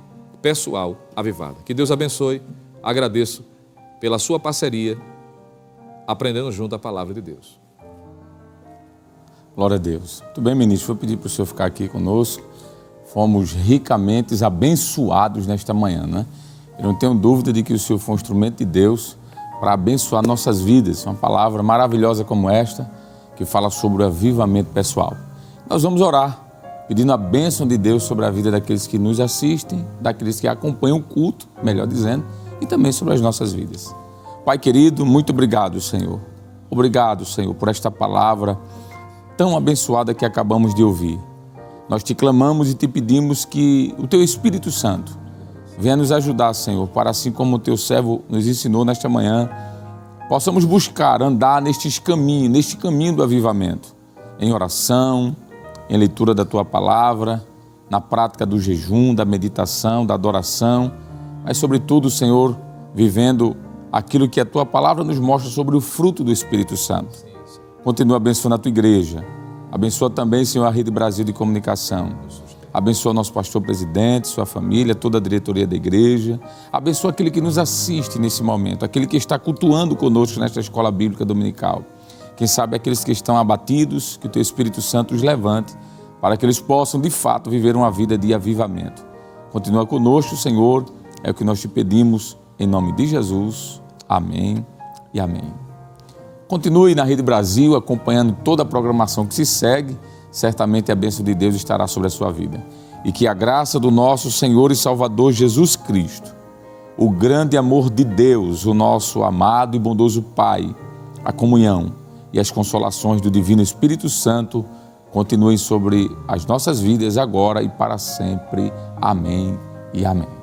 pessoal avivada. Que Deus abençoe. Agradeço pela sua parceria, aprendendo junto a palavra de Deus.
Glória a Deus. Muito bem, ministro, vou pedir para o senhor ficar aqui conosco. Fomos ricamente abençoados nesta manhã, né? Eu não tenho dúvida de que o senhor foi um instrumento de Deus para abençoar nossas vidas. Uma palavra maravilhosa como esta, que fala sobre o avivamento pessoal. Nós vamos orar, pedindo a bênção de Deus sobre a vida daqueles que nos assistem, daqueles que acompanham o culto, melhor dizendo, e também sobre as nossas vidas. Pai querido, muito obrigado, Senhor. Obrigado, Senhor, por esta palavra tão abençoada que acabamos de ouvir. Nós te clamamos e te pedimos que o teu Espírito Santo venha nos ajudar, Senhor, para assim como o teu servo nos ensinou nesta manhã, possamos buscar andar neste caminho do avivamento, em oração, em leitura da tua palavra, na prática do jejum, da meditação, da adoração, mas sobretudo, Senhor, vivendo aquilo que a tua palavra nos mostra sobre o fruto do Espírito Santo. Continua abençoando a tua igreja. Abençoa também, Senhor, a Rede Brasil de Comunicação. Abençoa nosso pastor presidente, sua família, toda a diretoria da igreja. Abençoa aquele que nos assiste nesse momento, aquele que está cultuando conosco nesta escola bíblica dominical. Quem sabe aqueles que estão abatidos, que o teu Espírito Santo os levante, para que eles possam, de fato, viver uma vida de avivamento. Continua conosco, Senhor, é o que nós te pedimos, em nome de Jesus. Amém e amém. Continue na Rede Brasil, acompanhando toda a programação que se segue. Certamente a bênção de Deus estará sobre a sua vida. E que a graça do nosso Senhor e Salvador Jesus Cristo, o grande amor de Deus, o nosso amado e bondoso Pai, a comunhão e as consolações do Divino Espírito Santo continuem sobre as nossas vidas agora e para sempre. Amém e amém.